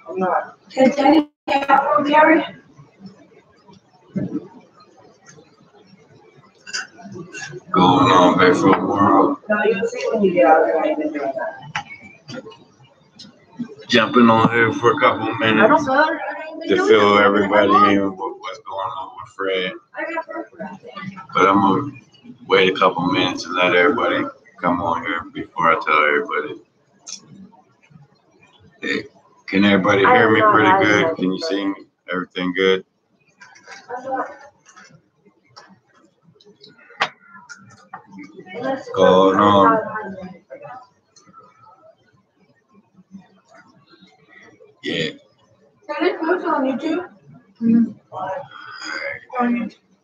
I'm not. Can Teddy have one, Gary? Going on, barefoot world. No, you'll see when you get out there. I ain't been doing that. Jumping on here for a couple of minutes to fill everybody in with what's going on with Fred. But I'm gonna wait a couple minutes and let everybody come on here before I tell everybody. Hey, can everybody hear me pretty good? Can you see me? Everything good? What's going on? Yeah. Can I put on YouTube?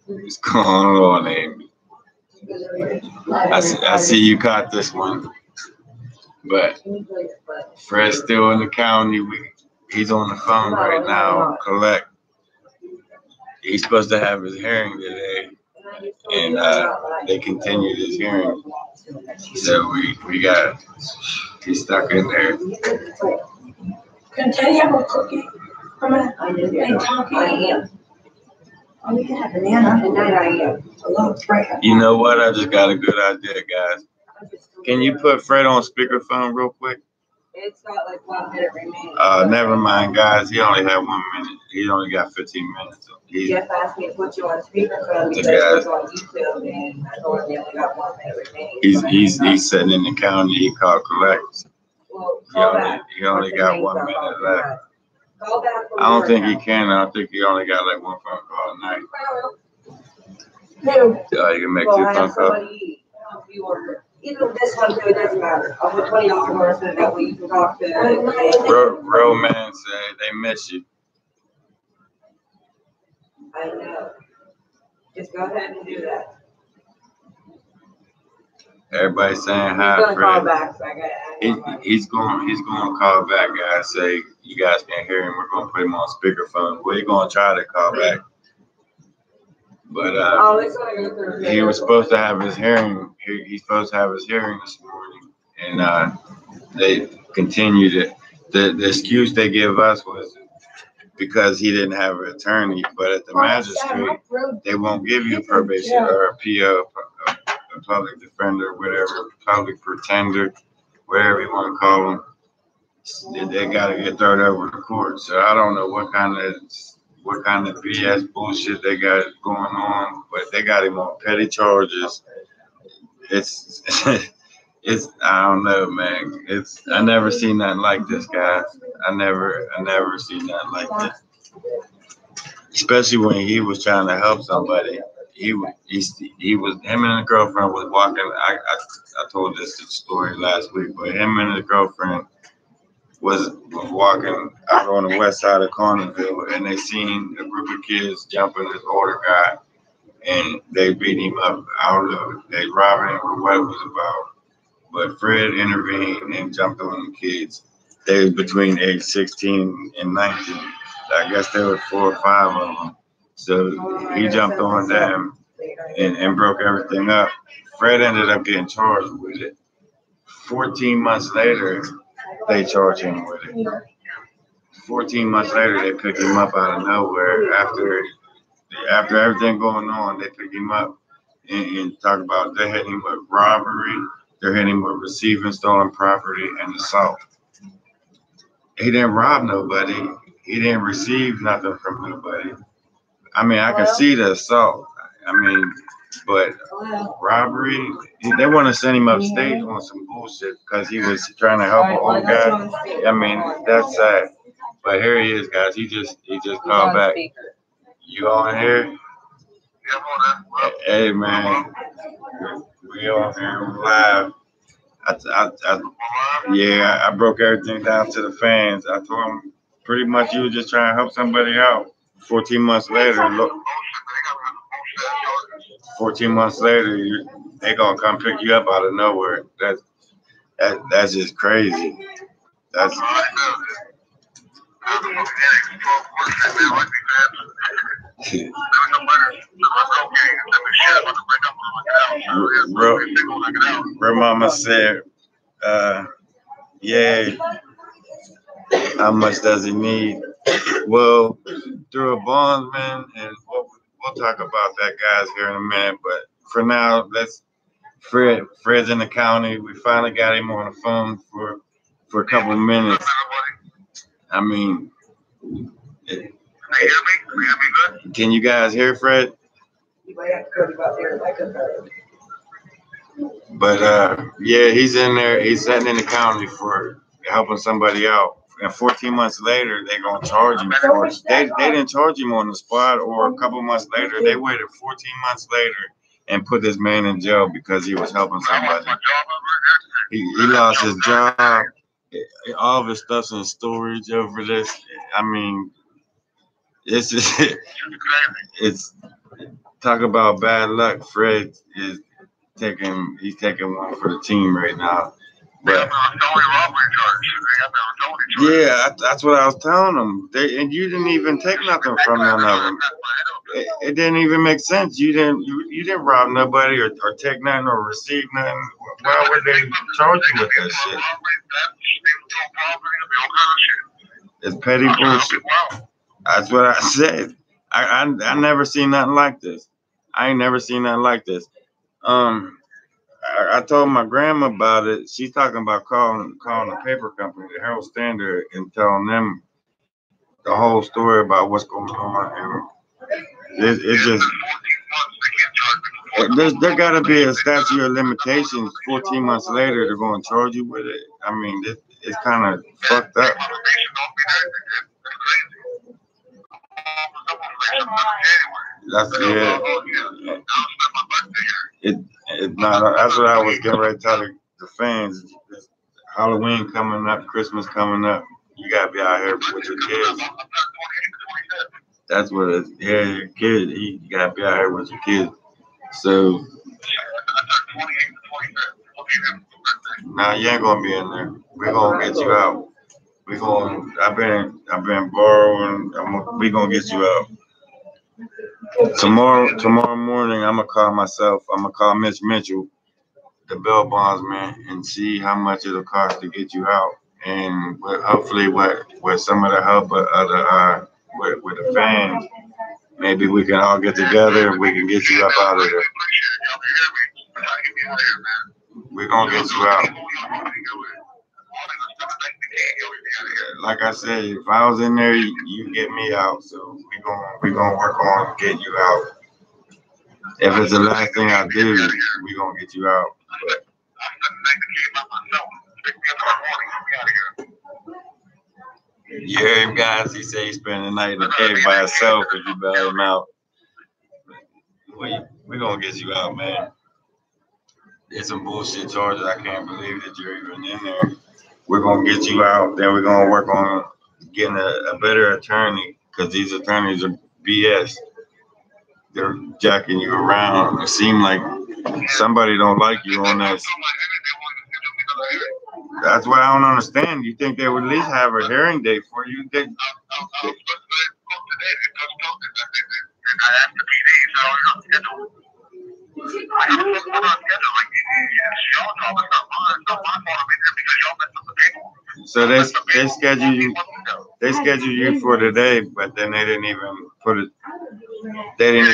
What's going on, Amy? I see you caught this one. But Fred's still in the county. He's on the phone right now. Collect. He's supposed to have his hearing today, and they continued his hearing. So we got. He's stuck in there. Can Teddy have a cookie? Come on. And coffee. Oh, we can have banana. And then you know what? I just got a good idea, guys. Can you put Fred on speakerphone real quick? It's got like 1 minute remaining. Never mind, guys. He only had 1 minute. He only got 15 minutes. Jeff asked me to put you on speakerphone because guys, on YouTube, and I told him he only got 1 minute remaining. He's sitting in the county. He called collect. Well, he only got 1 minute left. I don't think he can. I think he only got like one phone call a night. No. You can make 2 phone calls. Even this one too, it doesn't matter. I'll put $20 more so that way you can talk to. Real man say they miss you. I know. Just go ahead and do that. Everybody saying hi, He's gonna Fred. call back, so He's going to call back, guys. Say you guys can't hear him. We're going to put him on speakerphone. We're going to try to call back. But he was supposed to have his hearing. He's supposed to have his hearing this morning, and they continued it. The excuse they give us was because he didn't have an attorney. But at the magistrate, they won't give you a probation or a PO, a public defender, whatever, public pretender, whatever you want to call them. They got to get thrown over to court. So I don't know what kind of BS bullshit they got going on, but they got him on petty charges. It's I don't know, man. I never seen nothing like this, guys. I never seen nothing like this. Especially when he was trying to help somebody. He was him and his girlfriend was walking. I told this story last week, but him and his girlfriend was walking out on the west side of Cornerville, and they seen a group of kids jumping this older guy, and they beat him up. I don't know, they robbed him or what it was about. But Fred intervened and jumped on the kids. They was between age 16 and 19. I guess there were 4 or 5 of them. So he jumped on them and broke everything up. Fred ended up getting charged with it. 14 months later, they charged him with it. 14 months later, they picked him up out of nowhere. After everything going on, they picked him up and talk about they hit him with robbery, they're hitting him with receiving stolen property and assault. He didn't rob nobody. He didn't receive nothing from nobody. I mean, I can see the assault. I mean, but robbery, they want to send him upstate on some bullshit because he was trying to help an old guy. I mean, that's sad. But here he is, guys. He just called back. You on here? Hey, man. We on here live. I broke everything down to the fans. I told him pretty much you were just trying to help somebody out. 14 months later, look. 14 months later, they gonna come pick you up out of nowhere. That's just crazy. That's real mama said Yeah. How much does he need? Well, through a bondsman, and we'll talk about that, guys, here in a minute. But for now, Fred's in the county. We finally got him on the phone for a couple of minutes. I mean, can you guys hear Fred? But yeah, he's in there. He's sitting in the county for helping somebody out. And 14 months later, they're gonna charge him for it. They didn't charge him on the spot, or a couple months later. They waited 14 months later and put this man in jail because he was helping somebody. He lost his job. All of his stuff's in storage over this. I mean, it's just, it's talk about bad luck. Fred is he's taking one for the team right now. But yeah, that's what I was telling them. And you didn't even take nothing from none of them. It didn't even make sense. You didn't rob nobody or take nothing or receive nothing. Why would they charge you with that shit? It's petty bullshit. That's what I said. I never seen nothing like this. I ain't never seen nothing like this. I told my grandma about it. She's talking about calling the paper company, the Herald Standard, and telling them the whole story about what's going on. And it's just there got to be a statute of limitations. 14 months later, they're going to charge you with it. I mean, it's kind of fucked up. That's what I was getting ready to tell the fans. It's Halloween coming up, Christmas coming up. You gotta be out here with your kids. That's what it is. Yeah, your kid. You gotta be out here with your kids. So nah, you ain't gonna be in there. We're gonna get you out. I've been borrowing. We gonna get you out. Tomorrow morning, I'm gonna call myself. I'm gonna call Mitch Mitchell, the bail bondsman, and see how much it'll cost to get you out. And hopefully, with some of the help of other with the fans, maybe we can all get together and we can get you up out of there. We're gonna get you out. Like I said, if I was in there, you get me out. So we gonna work on getting you out. If it's the last thing I do, we gonna get you out. But yeah, guys, he said he spent the night in the cave by himself if you bail him out. We gonna get you out, man. It's some bullshit charges. I can't believe that you're even in there. We're gonna get you out. Then we're gonna work on getting a better attorney, because these attorneys are BS. They're jacking you around. It seems like somebody don't like you on that. That's what I don't understand. You think they would at least have a hearing date for you? So they scheduled you for today, but then they didn't even put it. They didn't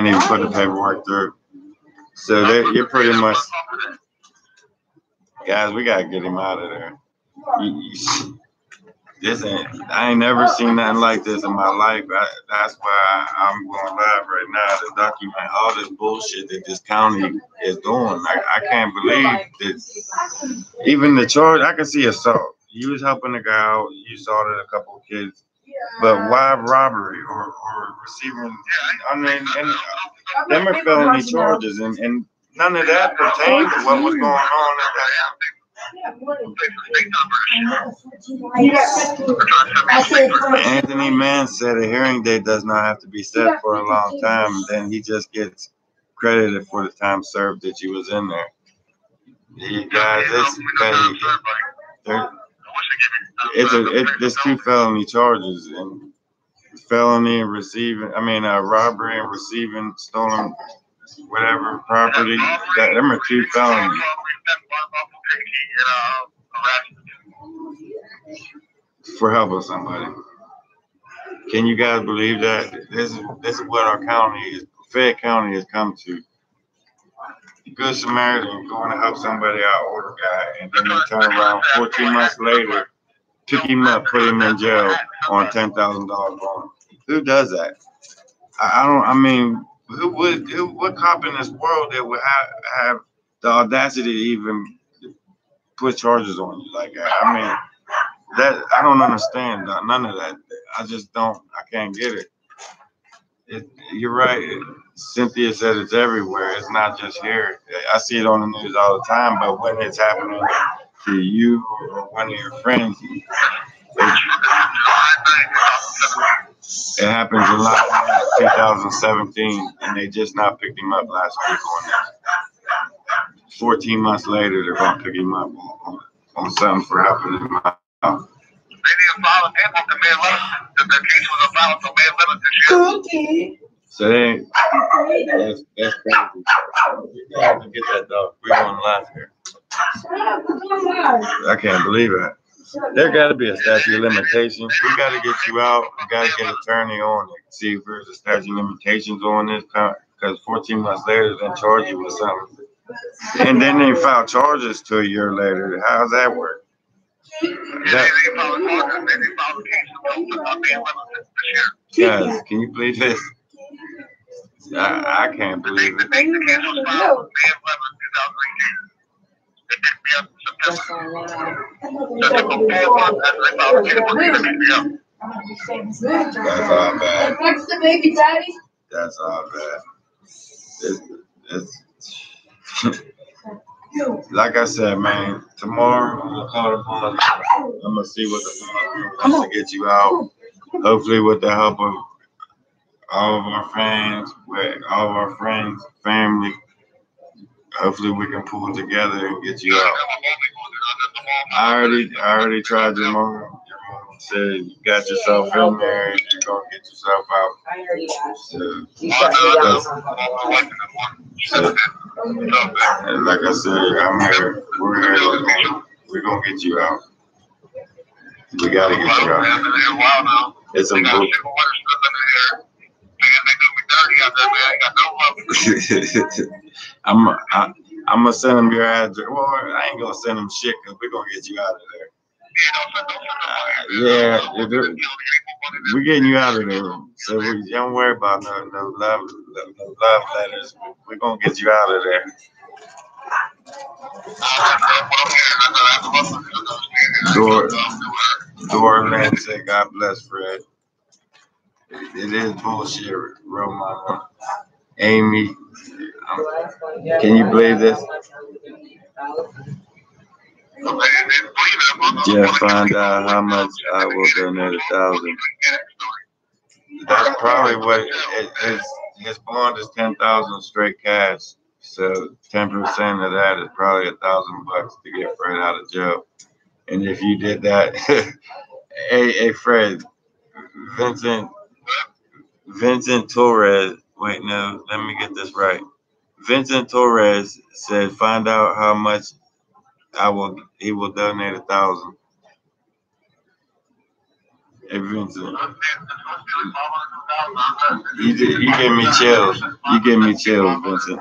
even put the paperwork through. So you're pretty much, guys. We gotta get him out of there. I ain't never seen nothing like this in my life. That's why I'm going live right now to document all this bullshit that this county is doing. I can't believe this. Even the charge, I can see assault. You was helping the guy out. You assaulted a couple of kids. But why robbery or receiving? I mean, and them are felony charges, and none of that pertains to what was going on at that time. Anthony Mann said a hearing date does not have to be set for a long time. Then he just gets credited for the time served that you was in there. You guys, there's two felony charges, and felony and receiving. Robbery and receiving stolen whatever property. Them are two felonies. for helping somebody. Can you guys believe that? This is what our Fayette County has come to. Good Samaritan going to help somebody out, older guy, and then they turn around 14 months later, pick him up, put him in jail on $10,000 bond. Who does that? I mean, what cop in this world that would have the audacity to even put charges on you like that? I mean, I don't understand none of that. I just don't. I can't get it. You're right. Cynthia said it's everywhere. It's not just here. I see it on the news all the time. But when it's happening to you or one of your friends, it happened July 2017, and they just not picked him up last week on that. 14 months later, they're going to pick him up on something for helping him out. So that's crazy. You have to get that dog. We're on live here. I can't believe it. There got to be a statute of limitations. We got to get you out. We got to get an attorney on it. See if there's a statute of limitations on this, because 14 months later, they charge you with something. And then they file charges to a year later. How's that work? Guys, can you believe this? I can't believe it. That's all bad. What's the baby daddy? That's all bad. It's like I said, man, tomorrow I'm gonna call the bond. I'm gonna see what the bond wants to get you out. Hopefully with the help of all of our fans, with all of our friends, family. Hopefully we can pull together and get you out. I already tried your mom. Your mom said you got yourself in there and you're gonna get yourself out. I already asked. And like I said, I'm here. We're here. We're gonna get you out. We gotta get you out. It's a book. I'm gonna send them your address. Well, I ain't gonna send them shit because we're gonna get you out of there. We're getting you out of there. So we don't worry about no love letters. We're gonna get you out of there. Dorland said, "God bless Fred." It is bullshit, real mama. Amy, can you believe this? Jeff found out how much I will donate 1,000. That's probably what his bond is 10,000 straight cash. So 10% of that is probably $1,000 to get Fred out of jail. And if you did that, hey Fred, Vincent Torres. Wait, no, let me get this right. Vincent Torres said, "Find out how much he will donate 1,000." Hey, Vincent, you give me chills. You give me chills, Vincent.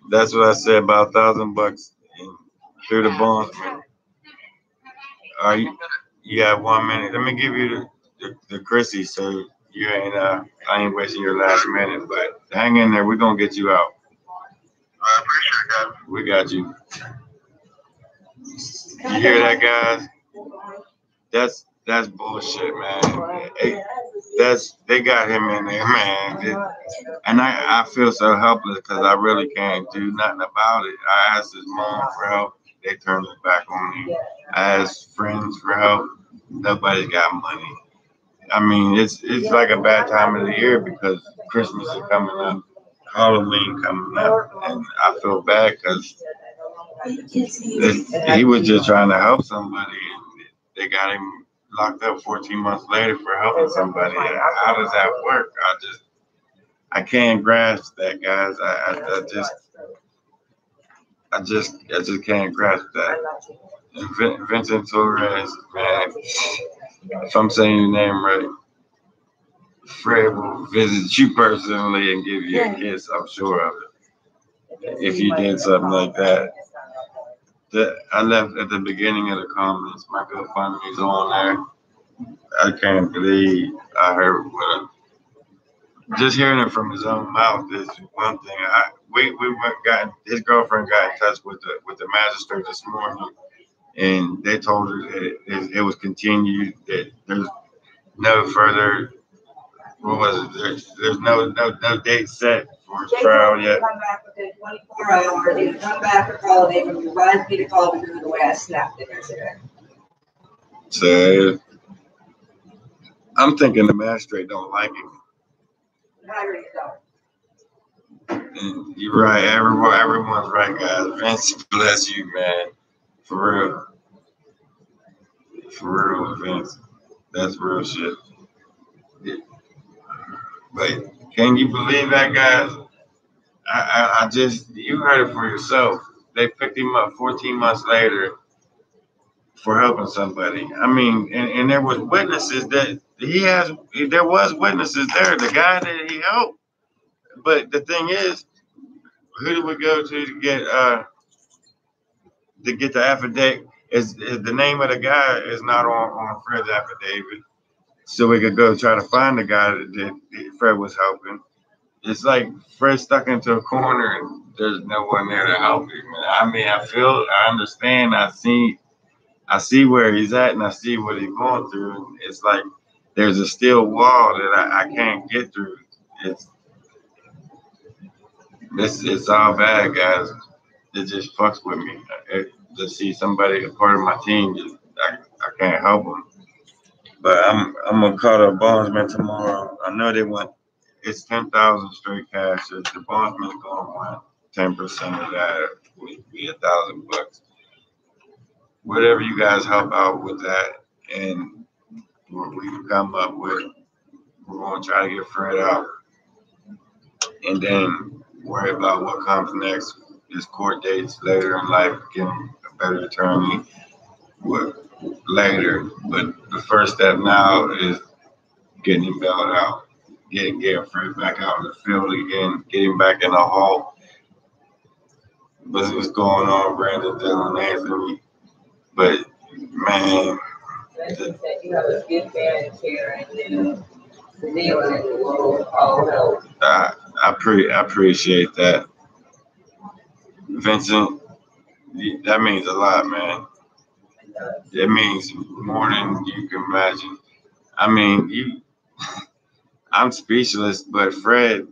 That's what I said about $1,000 through the bonds. You have 1 minute. Let me give you the Chrissy, so you ain't I ain't wasting your last minute, but hang in there. We're gonna get you out. I appreciate that. We got you. You hear that, guys? That's bullshit, man. They got him in there, man. And I feel so helpless because I really can't do nothing about it. I asked his mom for help. They turned it back on me. I asked friends for help. Nobody's got money. I mean, it's like a bad time of the year because Christmas is coming up, Halloween coming up, and I feel bad because he was just trying to help somebody, and they got him locked up 14 months later for helping somebody. How does that work? I can't grasp that, guys. I just I just can't grasp that. And Vincent Torres, man, if I'm saying your name right, Fred will visit you personally and give you a kiss. I'm sure of it. If you did something like that. I left at the beginning of the comments. My GoFundMe's on there. I can't believe I heard what. Just hearing it from his own mouth is one thing. His girlfriend got in touch with the magistrate this morning, and they told her that it was continued. That there's no further. What was it? There's no date set for his trial yet. Come back within 24 hours. They come back or call. They advised me to call because of the way I snapped it yesterday. So I'm thinking the magistrate don't like him. I really don't. And you're right. Everyone's right, guys. Vince, bless you, man. For real, Vince. That's real shit. But can you believe that, guys? I just, you heard it for yourself. They picked him up 14 months later for helping somebody. I mean, and there was witnesses that there was witnesses there, the guy that he helped. But the thing is, who do we go to get the affidavit? Is the name of the guy is not on Fred's affidavit. So we could go try to find the guy that Fred was helping. It's like Fred's stuck into a corner and there's no one there to help him. I mean, I understand, I see where he's at and I see what he's going through. And it's like there's a steel wall that I can't get through. It's all bad, guys. It just fucks with me. To see somebody, a part of my team, I can't help them. But I'm gonna call the bondsman tomorrow. I know they want it's 10,000 straight cash. So the bondsman's gonna want 10% of that, would be $1,000. Whatever you guys help out with that, and what we can come up with, we're gonna try to get Fred out, and then worry about what comes next. His court dates later in life, getting a better attorney. Later, but the first step now is getting him bailed out, getting Fred back out in the field again, getting back in the hall. But what's going on, Brandon, Dylan, Anthony? But man, You have a good man here, and then the I appreciate that, Vincent. That means a lot, man. It means more than you can imagine. I mean, I'm speechless, but Fred,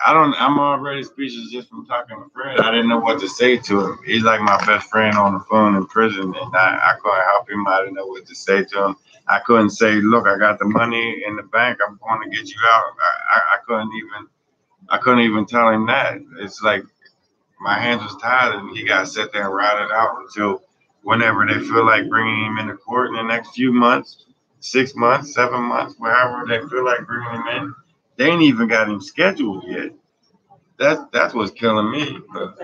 I'm already speechless just from talking to Fred. I didn't know what to say to him. He's like my best friend on the phone in prison, and I couldn't help him. I didn't know what to say to him. I couldn't say, look, I got the money in the bank. I'm going to get you out. I couldn't even tell him that. It's like my hands was tied, and he got to sit there and ride it out until whenever they feel like bringing him into court in the next few months, 6 months, 7 months, wherever they feel like bringing him in. They ain't even got him scheduled yet. That's what's killing me. But,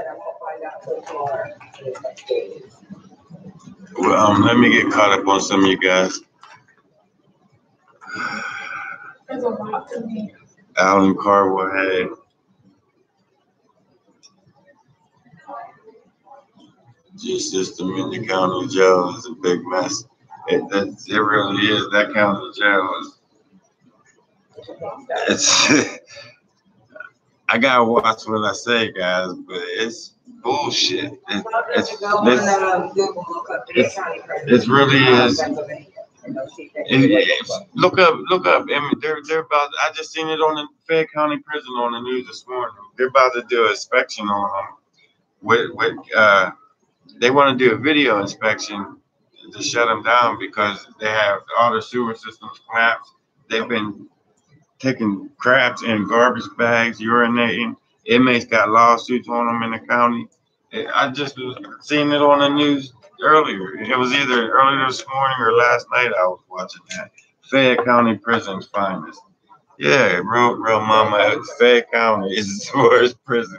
well, let me get caught up on some of you guys. There's a lot to me. Alan Carwell had G system in the county jail is a big mess. It really is. That county jail it's I gotta watch what I say, guys, but it's bullshit. It really is. Look up. I mean, they're about. I just seen it on the Fayette County Prison on the news this morning. They're about to do an inspection on them. They want to do a video inspection to shut them down because they have all the sewer systems collapsed. They've been taking craps in garbage bags, urinating. Inmates got lawsuits on them in the county. I just seen it on the news earlier. It was either earlier this morning or last night I was watching that. Fayette County Prison's finest. Yeah, real mama. Fayette County is the worst prison.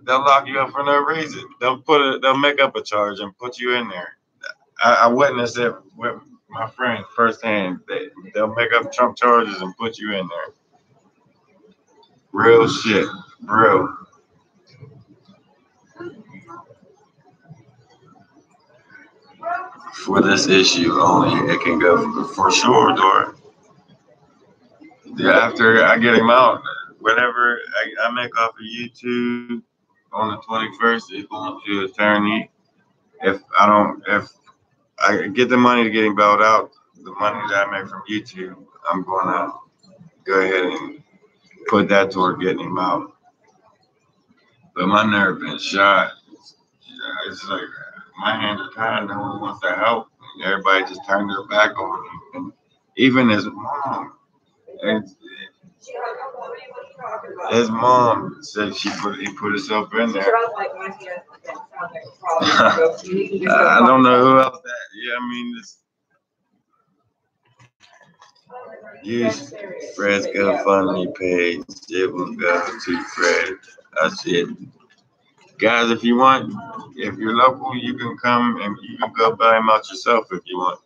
they'll lock you up for no reason. They'll make up a charge and put you in there. I witnessed it with my friends firsthand. They'll make up Trump charges and put you in there. Real shit, real. For this issue only, it can go for sure, Dora. After I get him out, whatever I make off of YouTube on the 21st is going to attorney. If I get the money to get him bailed out, the money that I make from YouTube, I'm going to go ahead and put that toward getting him out. But my nerve been shot. It's like my hands are tied. No one wants to help. And everybody just turned their back on me. And even his mom. His mom said he put himself in there. I don't know who else that. Yeah, I mean, use Fred's GoFundMe page. It will go to Fred. That's it. Guys, if you're local, you can come and you can go bail him out yourself if you want.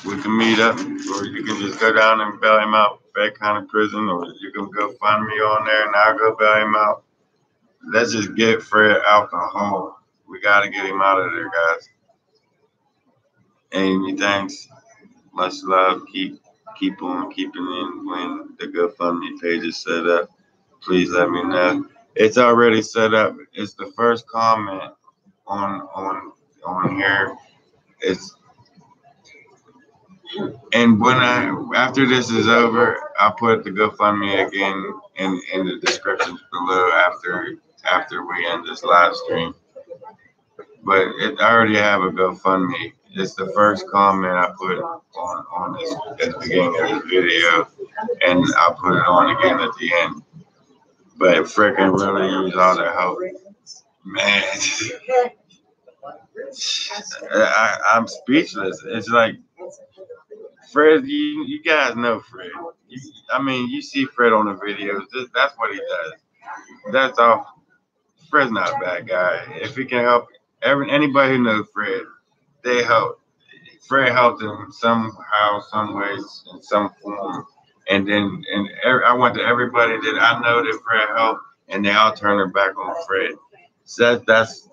We can meet up, or you can just go down and bail him out, Fred County Prison, or you can go find me on there and I'll go bail him out. Let's just get Fred out the hole. We got to get him out of there, guys. Amy, thanks. Much love. Keep on keeping in when the GoFundMe page is set up. Please let me know. It's already set up. It's the first comment on here. And after this is over, I'll put the GoFundMe again in the description below after we end this live stream. But I already have a GoFundMe. It's the first comment I put on this at the beginning of this video, and I'll put it on again at the end. But freaking really use all the help, man. I'm speechless. It's like Fred. You guys know Fred. You see Fred on the videos. That's what he does. That's all. Fred's not a bad guy. If he can help anybody who knows Fred, they help. Fred helped him somehow, some ways, in some form. And I went to everybody that I know that Fred helped, and they all turned their back on Fred. So that's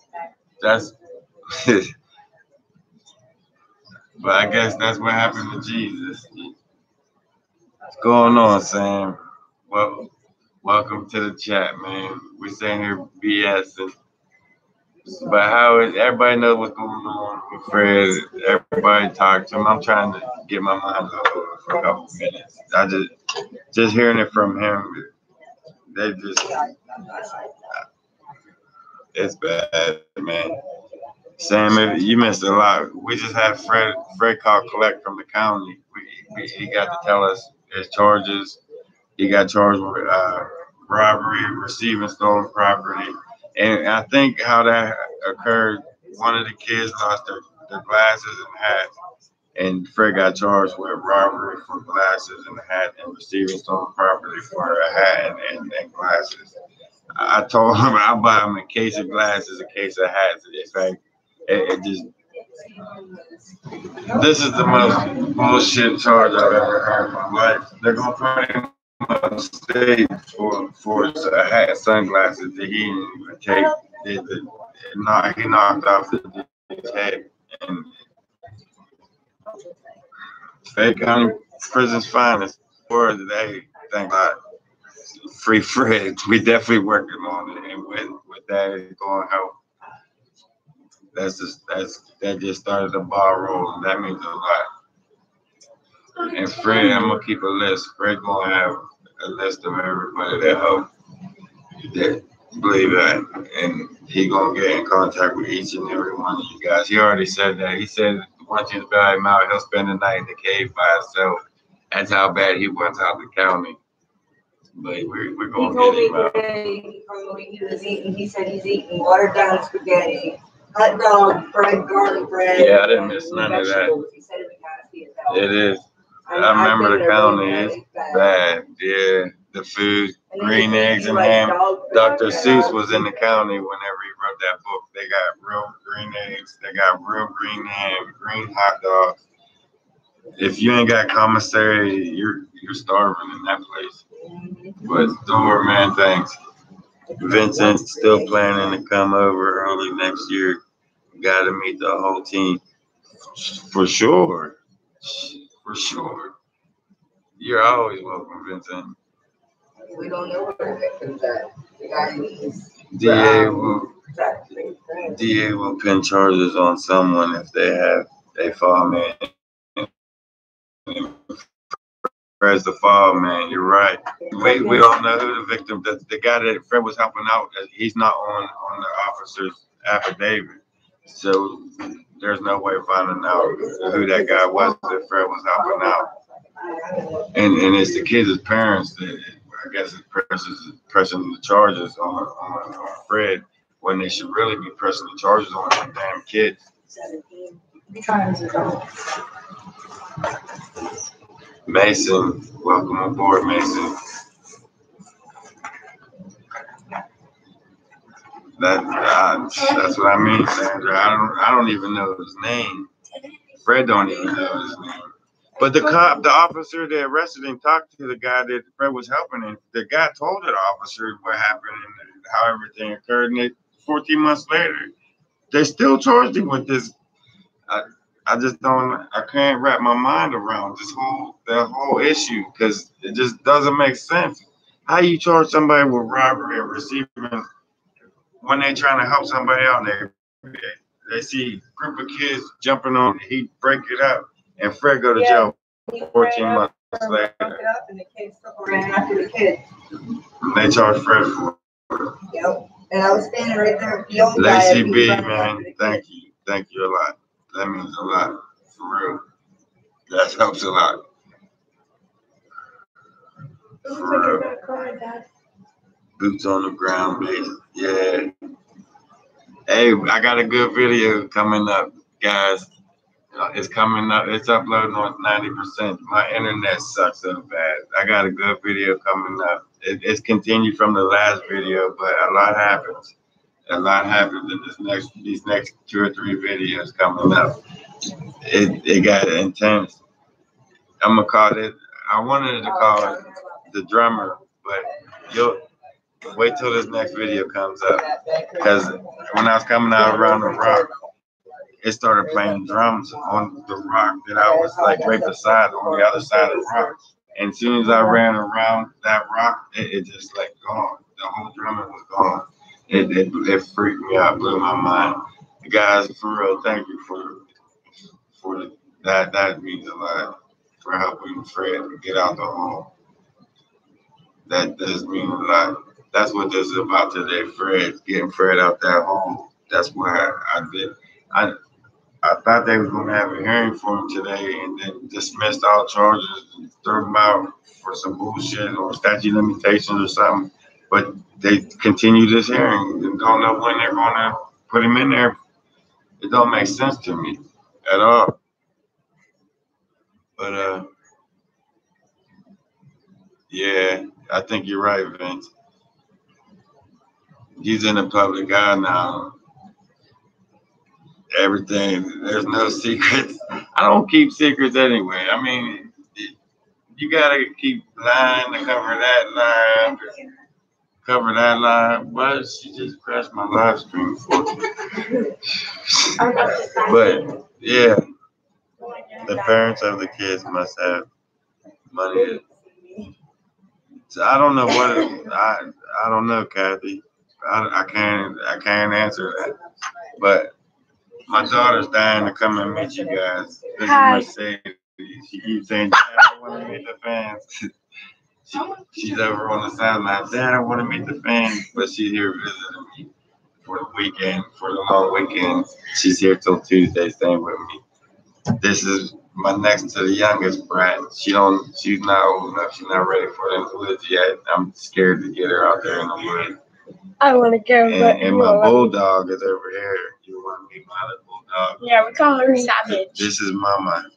but I guess that's what happened to Jesus. What's going on, Sam? Well, welcome to the chat, man. We're saying here BS, but everybody knows what's going on with Fred. Everybody talk to him. I'm trying to get my mind over for a couple minutes. I just hearing it from him. It's bad, man. Sam, you missed a lot. We just had Fred call collect from the county. He got to tell us his charges. He got charged with robbery, receiving stolen property. And I think how that occurred, one of the kids lost their glasses and hats. And Fred got charged with robbery for glasses and a hat and receiving stolen property for a hat and glasses. I told him I'll buy him a case of glasses, a case of hats. In fact, this is the most bullshit charge I've ever heard in my life. They're going to put him on stage for a hat and sunglasses that he didn't even take. He knocked off his head. And Fayette County Prison's finest for today. Thank God. Free Fred. We definitely working on it, and with that, it's going to help. That just started the ball rolling. That means a lot. And Fred, I'm gonna keep a list. Fred gonna have a list of everybody that helped, that believe that, and he gonna get in contact with each and every one of you guys. He already said that. He said once you bail him out, he'll spend the night in the cave by himself. That's how bad he wants out the county. But we're gonna get him out. He told me he was eating. He said he's eating watered down spaghetti, hot dog, bread, garlic bread. Yeah, I didn't miss none of that. He said we gotta see it. It is. I remember the county is bad. Yeah, the food. green eggs and ham. Dr. Seuss was in the county whenever he wrote that book. They got real green eggs. They got real green ham, green hot dogs. If you ain't got commissary, you're starving in that place. But don't worry, man. Thanks. Vincent's still planning to come over early next year. Got to meet the whole team. For sure. For sure. You're always welcome, Vincent. We don't know where the victims at. The guy needs. DA will pin charges on someone if they have a fall man. Fred's the fall man. You're right. We don't know who the victim. The guy that Fred was helping out, he's not on the officer's affidavit. So there's no way of finding out who that guy was that Fred was helping out. And it's the kids' parents that I guess is pressing the charges on Fred when they should really be pressing the charges on the damn kids. 17. Trying to go. Mason, welcome aboard, Mason. That's what I mean, Sandra. I don't even know his name. Fred don't even know his name. But the officer that arrested him, talked to the guy that Fred was helping him. The guy told the officer what happened and how everything occurred. And 14 months later, they still charged him with this. I just don't. I can't wrap my mind around that whole issue because it just doesn't make sense. How you charge somebody with robbery and receiving when they trying to help somebody out? They see a group of kids jumping on, he break it up. And Fred go to jail 14 months later. And the kids ran after the kids. They charged Fred for it. Yep. And I was standing right there with the young guy. Lacey B, man, thank you. Thank you a lot. That means a lot. For real. That helps a lot. For real. Boots on the ground, please. Yeah. Hey, I got a good video coming up, guys. It's coming up. It's uploading on 90%. My internet sucks so bad. I got a good video coming up. It's continued from the last video, but a lot happens. A lot happens in these next 2 or 3 videos coming up. It got intense. I'm gonna call it. I wanted to call it the drummer, but you'll wait till this next video comes up. Because when I was coming out around the rock, it started playing drums on the rock that I was like right beside on the other side of the rock. And as soon as I ran around that rock, it just like gone. The whole drumming was gone. It freaked me out, blew my mind. Guys, for real, thank you for that. That means a lot for helping Fred get out the hole. That does mean a lot. That's what this is about today, Fred, getting Fred out that hole. That's what I did. I thought they was gonna have a hearing for him today and then dismissed all charges and threw him out for some bullshit or statute limitations or something. But they continue this hearing and don't know when they're gonna put him in there. It don't make sense to me at all. But yeah, I think you're right, Vince. He's in the public eye now. Everything, there's no secrets. I don't keep secrets anyway. I mean, you gotta keep lying to cover that lie. But she just crashed my live stream for me. But yeah, the parents of the kids must have money. So I don't know what I don't know, Kathy. I can't answer that. But my daughter's dying to come and meet you guys. This is Mercedes. She keeps saying, Dad, I want to meet the fans. She's over on the sideline. Dad, I want to meet the fans. But she's here visiting me for the weekend, for the long weekend. She's here till Tuesday staying with me. This is my next to the youngest brat. She's not old enough. She's not ready for the woods yet. I'm scared to get her out there in the woods. I want to go, and my bulldog is over here. You want to meet my other bulldog? Yeah, we call her Savage. This is Mama.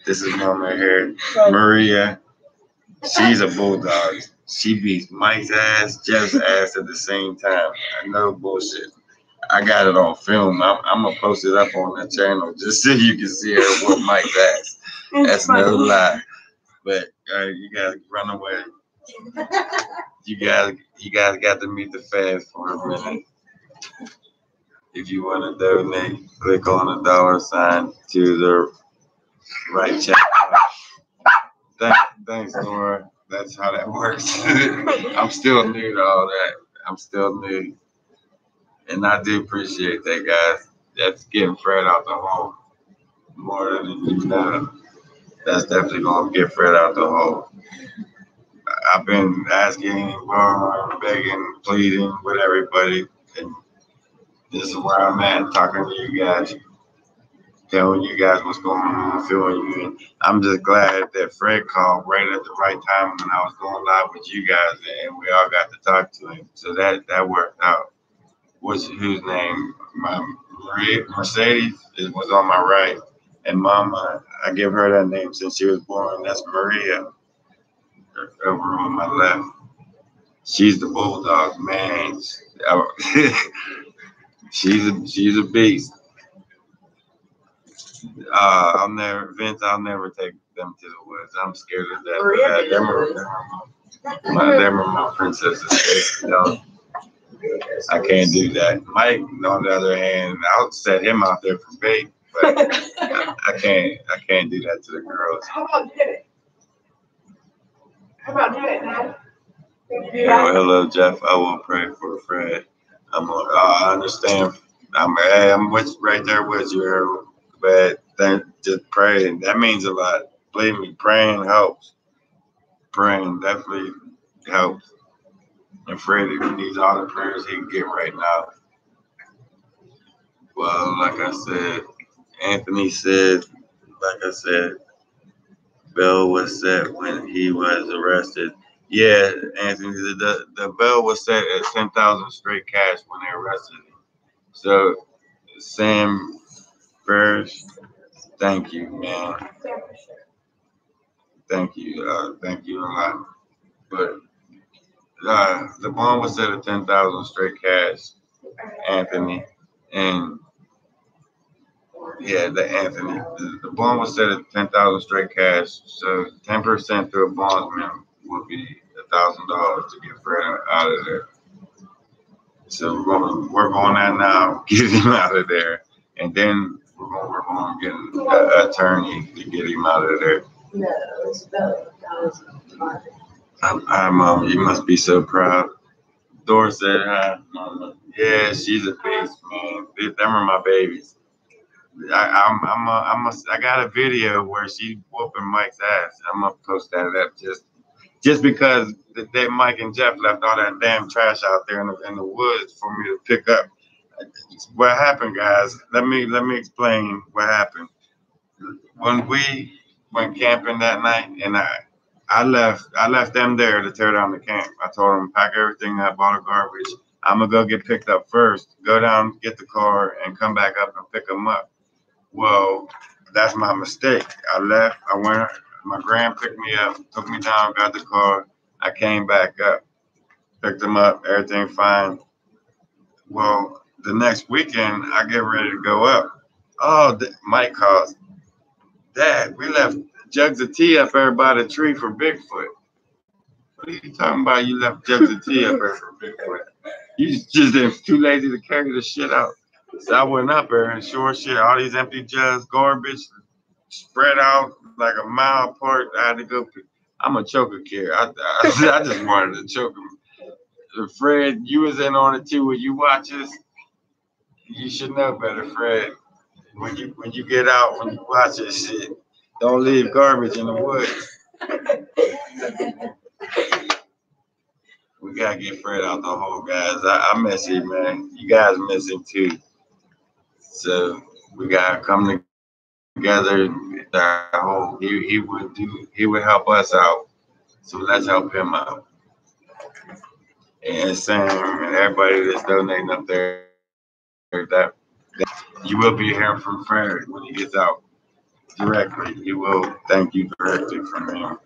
This is Mama here. Maria. She's a bulldog. She beats Mike's ass, Jeff's ass at the same time. No bullshit. I got it on film. I'm gonna post it up on the channel just so you can see her whoop Mike's ass. That's no lie. But you guys run away. You guys got to meet the fans for a minute. If you want to donate, click on the $ to the right chat. Thanks, Nora. That's how that works. I'm still new to all that. I'm still new. And I do appreciate that, guys. That's getting Fred out the hole. More than you know. That's definitely going to get Fred out the hole. I've been asking, begging, pleading with everybody. And this is where I'm at, talking to you guys. Telling you guys what's going on, feeling you. And I'm just glad that Fred called right at the right time when I was going live with you guys, and we all got to talk to him. So that worked out. Whose name? Mercedes was on my right, and Mama, I give her that name since she was born. That's Maria. Over on my left. She's the bulldog, man. She's a beast. I'll never take them to the woods. I'm scared of that. Them are my princesses. You know, I can't do that. Mike, on the other hand, I'll set him out there for bait, but I can't do that to the girls. How about it? Dad? Hello, Jeff. I will pray for Fred. I understand. I'm right there with you, but just praying. That means a lot. Believe me, praying helps. Praying definitely helps. And Fred needs all the prayers he can get right now. Well, like I said, Anthony said, Bell was set when he was arrested. Yeah, Anthony, the bell was set at 10,000 straight cash when they arrested him. So, Sam Ferris, thank you, man. Thank you a lot. But the bond was set at 10,000 straight cash, Anthony, and yeah, the bond was set at 10,000 straight cash. So 10% to a bondsman would be $1,000 to get Fred out of there. So we're going to work on that now, get him out of there, and then we're going to work on getting an attorney to get him out of there. No, it's about 1,000. Hi, Mom. You must be so proud. Dora said hi, Mama. Yeah, she's a beast, man. Them are my babies. I got a video where she's whooping Mike's ass. I'm gonna post that up just because that Mike and Jeff left all that damn trash out there in the woods for me to pick up. What happened, guys? Let me explain what happened. When we went camping that night, and I left them there to tear down the camp. I told them pack everything up, all the garbage. I'm gonna go get picked up first. Go down, get the car, and come back up and pick them up. Well, that's my mistake. I left. I went. My grand picked me up, took me down, got the car. I came back up, picked them up, everything fine. Well, the next weekend, I get ready to go up. Oh, Mike calls. Dad, we left jugs of tea up there by the tree for Bigfoot. What are you talking about? You left jugs of tea up there for Bigfoot. You just too lazy to carry the shit out. So I went up there and sure shit, all these empty jugs, garbage, spread out like a mile apart. I had to go. I'm a choker kid. I just wanted to choke him. Fred, you was in on it too. When you watch this, you should know better, Fred. When you get out, when you watch this shit, don't leave garbage in the woods. We gotta get Fred out the hole, guys. I miss him, man. You guys miss him too. So we gotta come together. He would help us out. So let's help him out. And Sam and everybody that's donating up there, that you will be hearing from Fred when he gets out directly. He will thank you directly from him.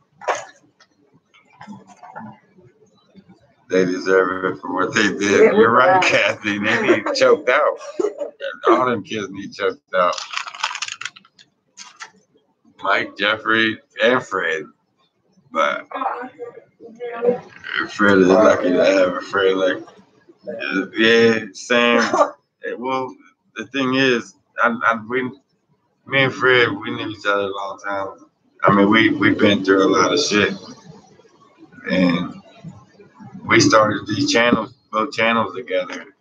They deserve it for what they did. You're right, Kathy. They need choked out. All them kids need choked out. Mike, Jeffrey, and Fred. But Fred is lucky to have a friend like, yeah, Sam. Well, the thing is, me and Fred, we knew each other a long time. I mean, we've been through a lot of shit, and we started these channels, both channels together.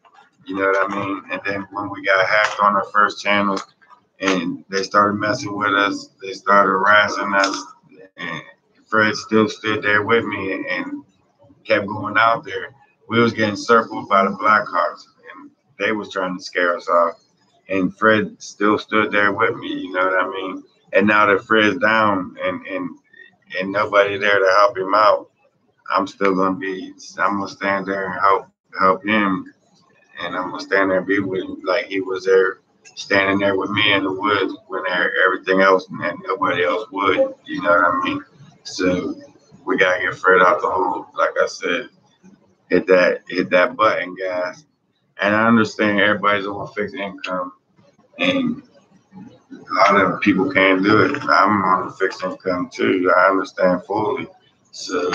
You know what I mean? And then when we got hacked on our first channel, and they started messing with us, they started harassing us, and Fred still stood there with me and kept going out there. We was getting circled by the Blackhawks, and they was trying to scare us off. And Fred still stood there with me, you know what I mean? And now that Fred's down and nobody there to help him out, I'm gonna stand there and help him, and I'm gonna stand there and be with him like he was there, standing there with me in the woods when everything else and nobody else would, you know what I mean? So we gotta get Fred out the hole, like I said. Hit that button, guys. And I understand everybody's on fixed income, and a lot of people can't do it. I'm on a fixed income too. I understand fully. So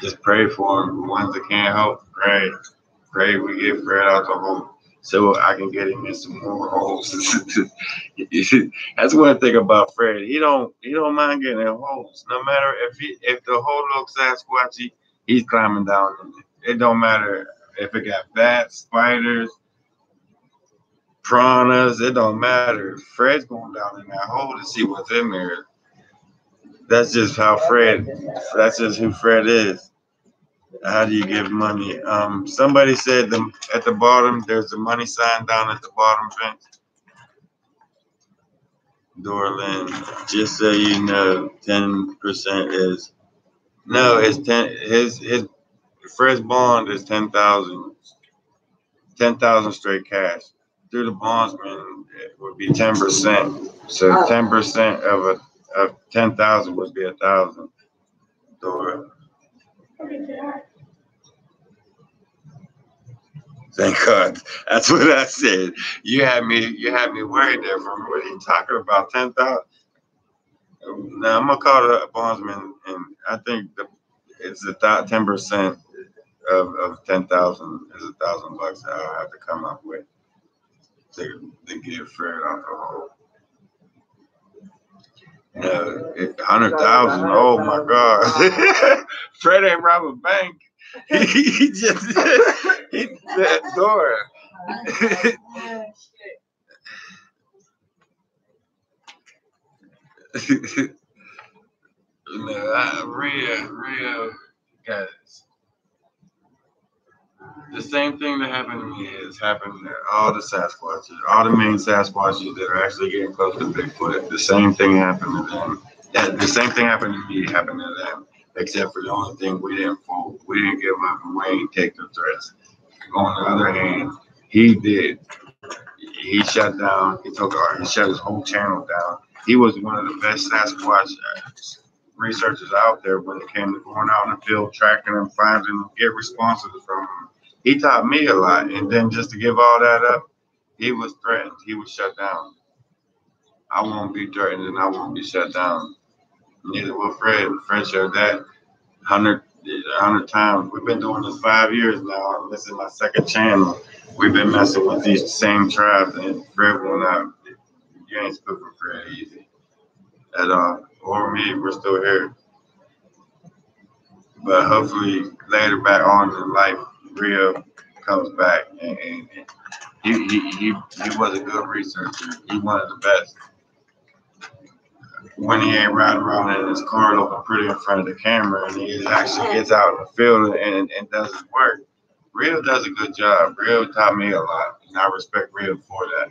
just pray for them. The ones that can't help, pray we get Fred out the hole so I can get him in some more holes. That's one thing about Fred. He don't mind getting in holes. No matter if the hole looks sasquatchy, he's climbing down in it. It don't matter if it got bats, spiders, piranhas. It don't matter. Fred's going down in that hole to see what's in there. That's just that's just who Fred is. How do you give money? Somebody said at the bottom, there's a money sign down at the bottom bench. Dorlin, just so you know, 10% is, no, it's 10, his Fred's bond is 10,000 straight cash. Through the bondsman, it would be 10%. So 10% of 10,000 would be 1,000. Dora. Thank God. That's what I said. You had me worried there for me. What are you talking about? 10,000? Now I'm gonna call the bondsman, and I think it's 10% of 10,000 is $1,000 I'll have to come up with to give Fred off the hole. No, 100,000. Oh my God. Fred ain't rob a bank. He just he that door. No, Rhea, guys. The same thing that happened to me has happened to all the Sasquatches, all the main Sasquatches that are actually getting close to Bigfoot. The same thing happened to them. The same thing happened to me happened to them, except for the only thing we didn't fold. We didn't give up and we ain't take the threats. On the other hand, he did. He shut down. He shut his whole channel down. He was one of the best Sasquatch researchers out there when it came to going out in the field, tracking them, finding them, get responses from them. He taught me a lot, and then just to give all that up, he was threatened. He was shut down. I won't be threatened, and I won't be shut down. Neither will Fred. Fred showed that 100 times. We've been doing this 5 years now. This is my second channel. We've been messing with these same tribes, and Fred will not. You ain't spooking Fred easy at all. Or me, we're still here. But hopefully later back on in life, Rio comes back, and he was a good researcher. He one of the best. When he ain't riding around in his car looking pretty in front of the camera, and he actually gets out in the field and does his work. Rio does a good job. Rio taught me a lot, and I respect Rio for that.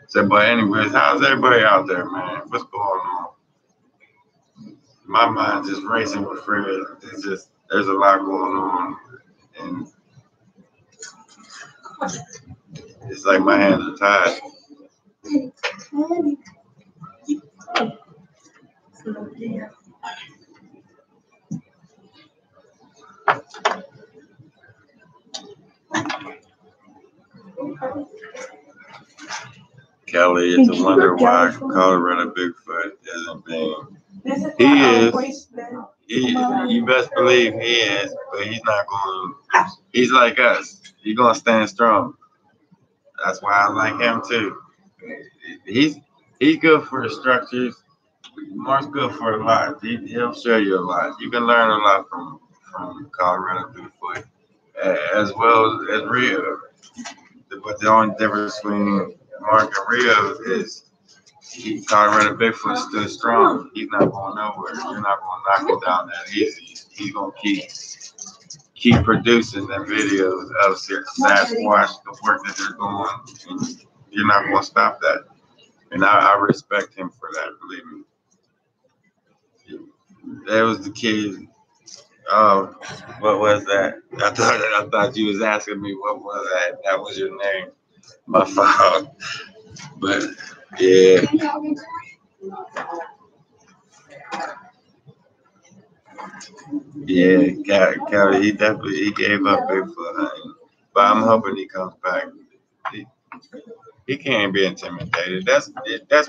So, but anyways, how's everybody out there, man? What's going on? My mind's just racing with Fred. It's just, there's a lot going on, and it's like my hands are tied. Kelly, it's a wonder why Colorado Bigfoot isn't being. He is. You best believe he is, but he's not going. He's like us. He's gonna stand strong. That's why I like him too. He's good for the structures. Mark's good for a lot. He'll show you a lot. You can learn a lot from Colorado Bigfoot, as well as Rio. But the only difference between Mark and Rio is Colorado Bigfoot stood strong. He's not going nowhere. You're not going to knock him down that easy. He's going to keep producing the videos of Sasquatch, the work that they're doing, and you're not going to stop that. And I respect him for that, believe me. That was the kid. Oh, what was that? I thought you was asking me what was that. That was your name. My fault. But yeah. Yeah, Kelly, he gave up Bigfoot hunting. But I'm hoping he comes back. He can't be intimidated. That's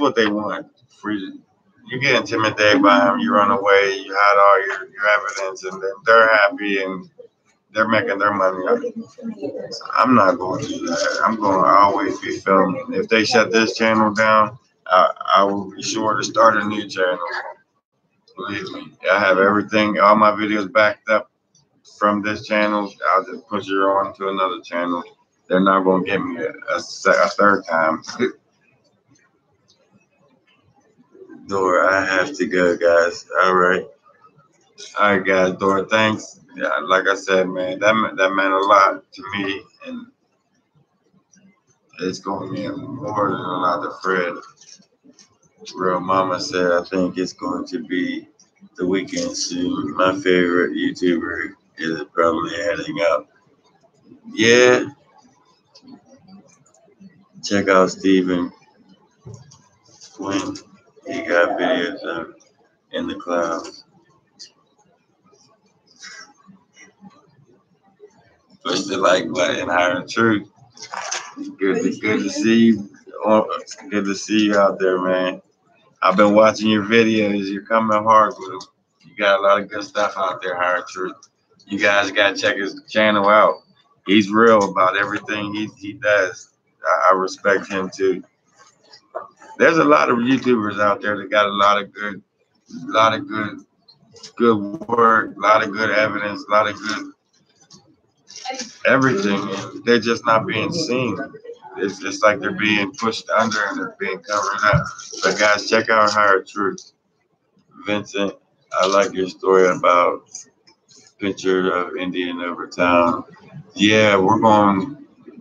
what they want. Free. You get intimidated by them, you run away, you hide all your evidence, and then they're happy and they're making their money. I'm not going to do that. I'm going to always be filming. If they shut this channel down, I will be sure to start a new channel. Believe me, I have everything, all my videos backed up from this channel. I'll just push it on to another channel. They're not going to get me a third time. Dora, I have to go, guys. All right, guys. Dora, thanks. Yeah, like I said, man, that meant a lot to me, and it's going to mean more than a lot to Fred. Real Mama said, I think it's going to be the weekend soon. My favorite YouTuber is probably heading out. Yeah. Check out Stephen Quinn. He got videos of In the Clouds. Push the like button, Higher Truth. Good to see you. Good to see you out there, man. I've been watching your videos. You're coming hard with them. You got a lot of good stuff out there, Higher Truth. You guys got to check his channel out. He's real about everything he does. I respect him too. There's a lot of YouTubers out there that got a lot of good work, a lot of good evidence, a lot of good everything. And they're just not being seen. It's just like they're being pushed under and they're being covered up. But guys, check out Higher Truth. Vincent, I like your story about picture of Indian over town. Yeah,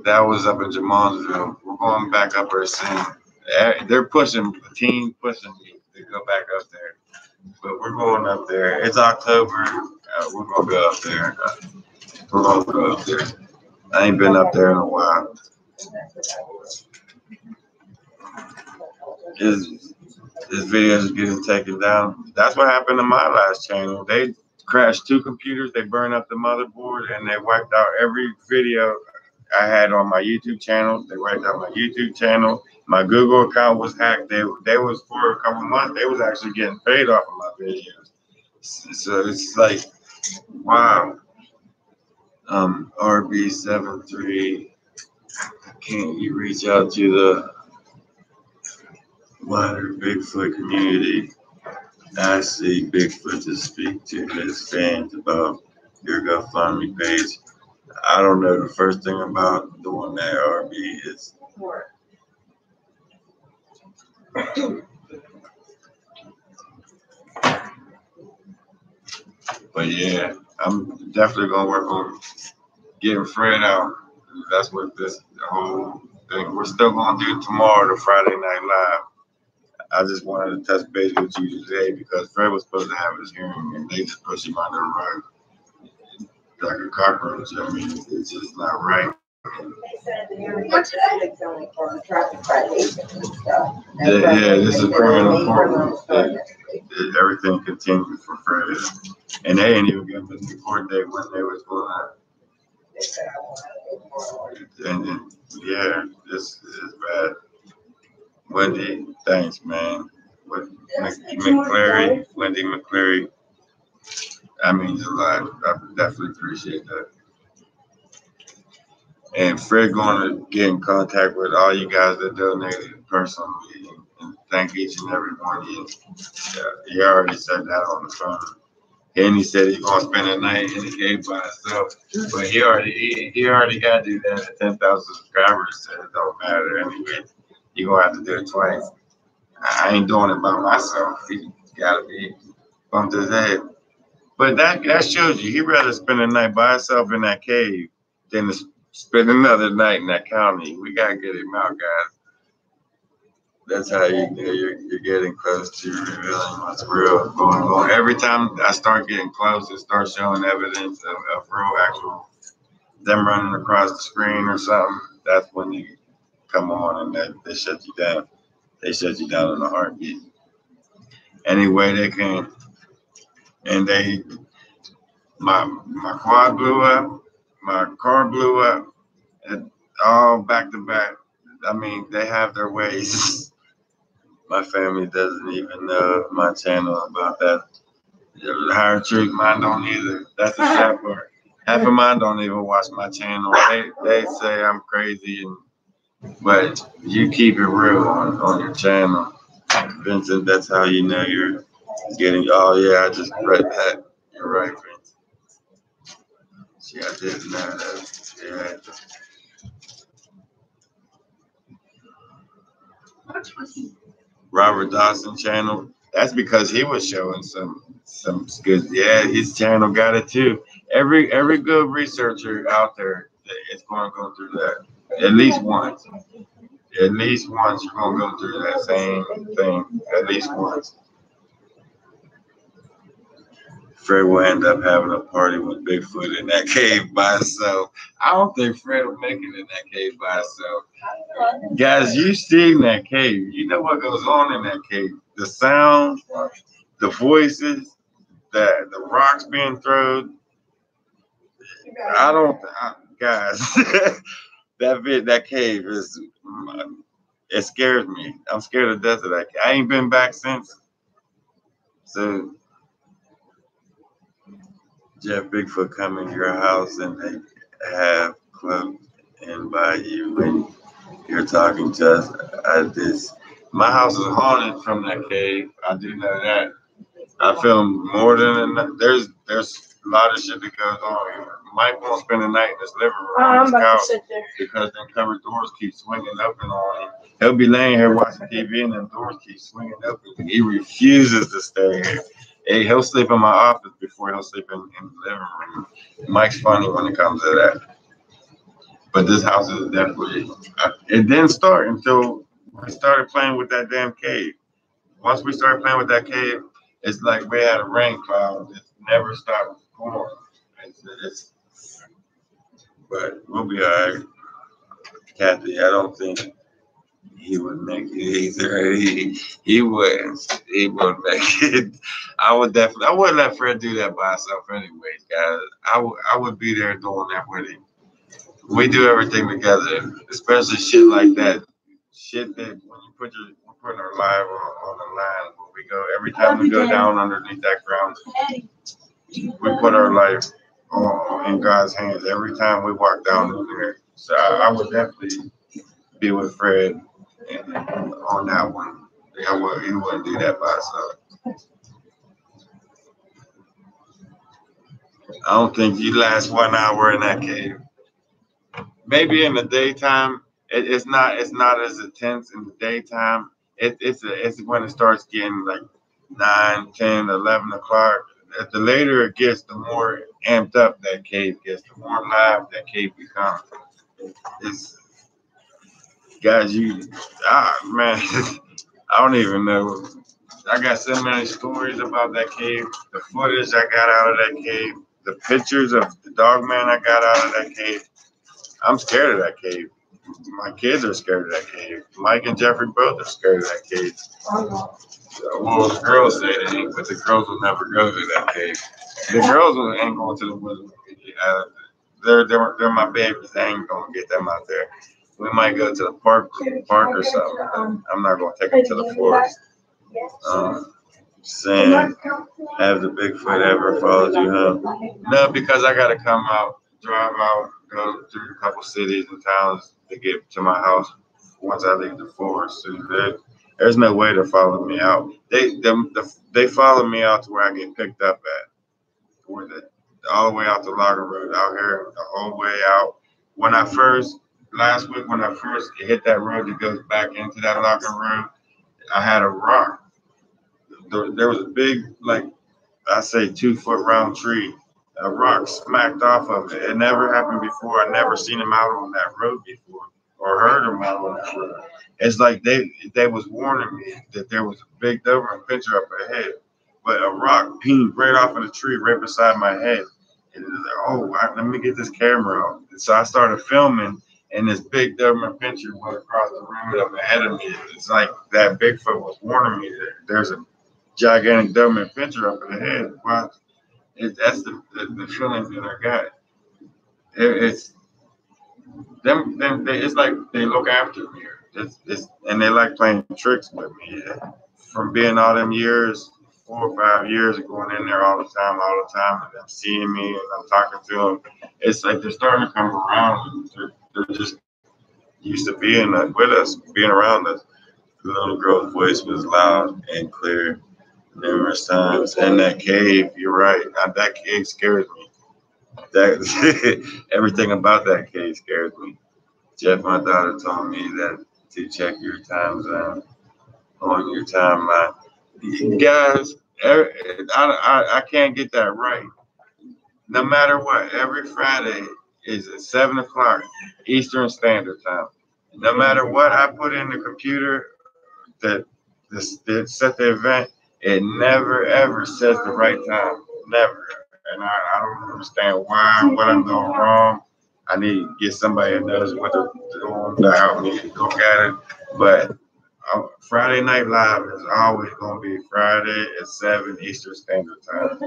that was up in Jamalsville. We're going back up there soon. They're pushing, the team pushing me to go back up there. But we're going up there. It's October. We're going to go up there. We're going to go up there. I ain't been up there in a while. His videos are getting taken down. That's what happened to my last channel. They crashed 2 computers. They burned up the motherboard and they wiped out every video I had on my YouTube channel. They wiped out my YouTube channel. My Google account was hacked. They was for a couple months. They was actually getting paid off of my videos. So it's like, wow. RB73. Can't you reach out to the wider Bigfoot community? I see Bigfoot to speak to his fans about your GoFundMe page. I don't know the first thing about doing that, RB. Is but yeah, I'm definitely gonna work on getting Fred out. That's what this whole thing. We're still gonna do tomorrow, the Friday Night Live. I just wanted to touch base with you today because Fred was supposed to have his hearing and they just pushed him under the rug like a cockroach. I mean, it's just not right. Yeah, this is criminal court. Everything continues for Fred. And they ain't even giving us the court date when they was going to And yeah, this is bad. Wendy, thanks, man. With McCleary, Wendy McCleary, that means a lot. I definitely appreciate that. And Fred going to get in contact with all you guys that donated personally and thank each and every one of you. Yeah, he already said that on the phone. And he said he's gonna spend a night in the cave by himself. But he already got to do that at 10,000 subscribers, so it don't matter anyway. You're gonna have to do it twice. I ain't doing it by myself. He gotta be bumped his head. But that shows you he'd rather spend a night by himself in that cave than to spend another night in that county. We gotta get him out, guys. That's how you're getting close to revealing what's real going on. Every time I start getting close and start showing evidence of real actual them running across the screen or something, that's when you come on and they shut you down. They shut you down in a heartbeat. Any way they can. And my quad blew up, my car blew up, and all back to back. I mean, they have their ways. My family doesn't even know my channel about that. Higher truth, mine don't either. That's the sad part. Half of mine don't even watch my channel. They say I'm crazy, but you keep it real on your channel. Vincent, that's how you know you're getting. Oh yeah, I just read that. You're right, Vincent. See, I didn't know that. Yeah. Robert Dawson channel. That's because he was showing some good. Yeah, his channel got it too. Every good researcher out there is going to go through that at least once. At least once you're going to go through that same thing. At least once. Fred will end up having a party with Bigfoot in that cave by himself. I don't think Fred will make it in that cave by himself. Guys, you've seen that cave. You know what goes on in that cave. The sounds, the voices, the rocks being thrown. Guys, that cave it scares me. I'm scared to death of that cave. I ain't been back since. So, Jeff Bigfoot come in your house and they have club and by you when you're talking to us. My house is haunted from that cave. I do know that. I feel more than enough. There's a lot of shit that goes on. Mike won't spend the night in his living room on his couch because them covered doors keep swinging open on him. He'll be laying here watching TV and them doors keep swinging open. He refuses to stay here. Hey, he'll sleep in my office before he'll sleep in the living room. Mike's funny when it comes to that. But this house is definitely, it didn't start until we started playing with that damn cave. Once we started playing with that cave, it's like we had a rain cloud that never stopped pouring. But we'll be all right. Kathy, I don't think he would make it either. He wouldn't. He wouldn't make it. I wouldn't let Fred do that by himself anyways, guys. I would be there doing that with him. We do everything together, especially shit like that. Shit that when we're putting our life on the line, when we go every time we go down underneath that ground, we put our life in God's hands every time we walk down in there. So I would definitely be with Fred on that one. He wouldn't do that by himself. I don't think you last 1 hour in that cave. Maybe in the daytime, it's not as intense in the daytime. It's when it starts getting like 9, 10, 11 o'clock. The later it gets, the more amped up that cave gets, the more live that cave becomes. Guys, man, I don't even know. I got so many stories about that cave, the footage I got out of that cave, the pictures of the dog man I got out of that cave. I'm scared of that cave. My kids are scared of that cave. Mike and Jeffrey both are scared of that cave. Well, the girls say they ain't, but the girls will never go to that cave. The girls ain't going to the woods. they're my babies. I ain't gonna get them out there. We might go to the park or something. I'm not gonna take them to the forest. Saying, have the Bigfoot ever followed you home? No, because I gotta come out, drive out, go through a couple cities and towns to get to my house once I leave the forest. So there's no way to follow me out. They follow me out to where I get picked up at. All the way out the Logger Road out here, the whole way out. Last week when I first hit that road that goes back into that Logger Road, I had a rock. There was a big, like, I say 2-foot round tree. A rock smacked off of it. It never happened before. I never seen him out on that road before or heard him out on that road. It's like they was warning me that there was a big Doberman pinscher up ahead. But a rock pinged right off of the tree right beside my head. And it was like, let me get this camera out. So I started filming, and this big Doberman pinscher went across the road up ahead of me. It's like that Bigfoot was warning me that there's a gigantic Doberman pinscher up ahead. Well, that's the feeling that I got. It's them. It's like they look after me. And they like playing tricks with me. From being all them years, 4 or 5 years, of going in there all the time, and them seeing me and I'm talking to them. It's like they're starting to come around. They're just used to being with us, being around us. The little girl's voice was loud and clear numerous times. And that cave, you're right. That cave scares me. Everything about that cave scares me. Jeff, my daughter, told me that to check your time zone on your timeline. Guys, I can't get that right. No matter what, every Friday is at 7 o'clock Eastern Standard Time. No matter what I put in the computer that set the event, it never ever says the right time. Never. And I don't understand why, what I'm doing wrong. I need to get somebody that knows what they're doing to help me look at it. But Friday Night Live is always going to be Friday at 7 Eastern Standard Time.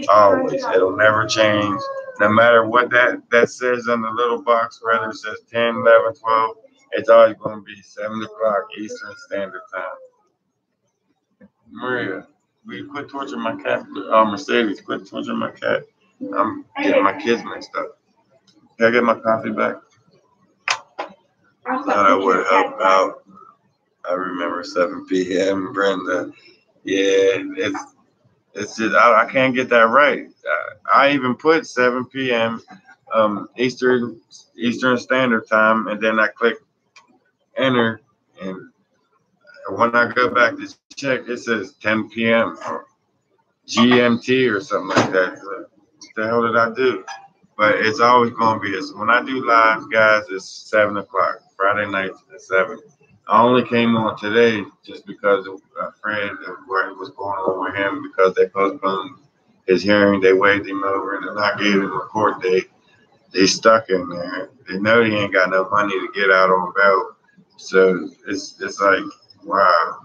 Always. It'll never change. No matter what that says on the little box, whether it says 10, 11, 12, it's always going to be 7 o'clock Eastern Standard Time. Maria, will you quit torturing my cat? Mercedes, quit torturing my cat. I'm getting my kids mixed up. Can I get my coffee back? That would help out. I remember 7 p.m. Brenda. Yeah, it's just I can't get that right. I even put 7 p.m. Eastern Standard Time, and then I click enter, and when I go back to check, it says 10 p.m. or GMT or something like that. What the hell did I do? But it's always going to be when I do live, guys. It's 7 o'clock Friday nights at 7. I only came on today just because a friend of what was going on with him because they postponed his hearing. They waved him over and they're not giving him a court date. They stuck in there. They know he ain't got no money to get out on bail. So it's like, wow.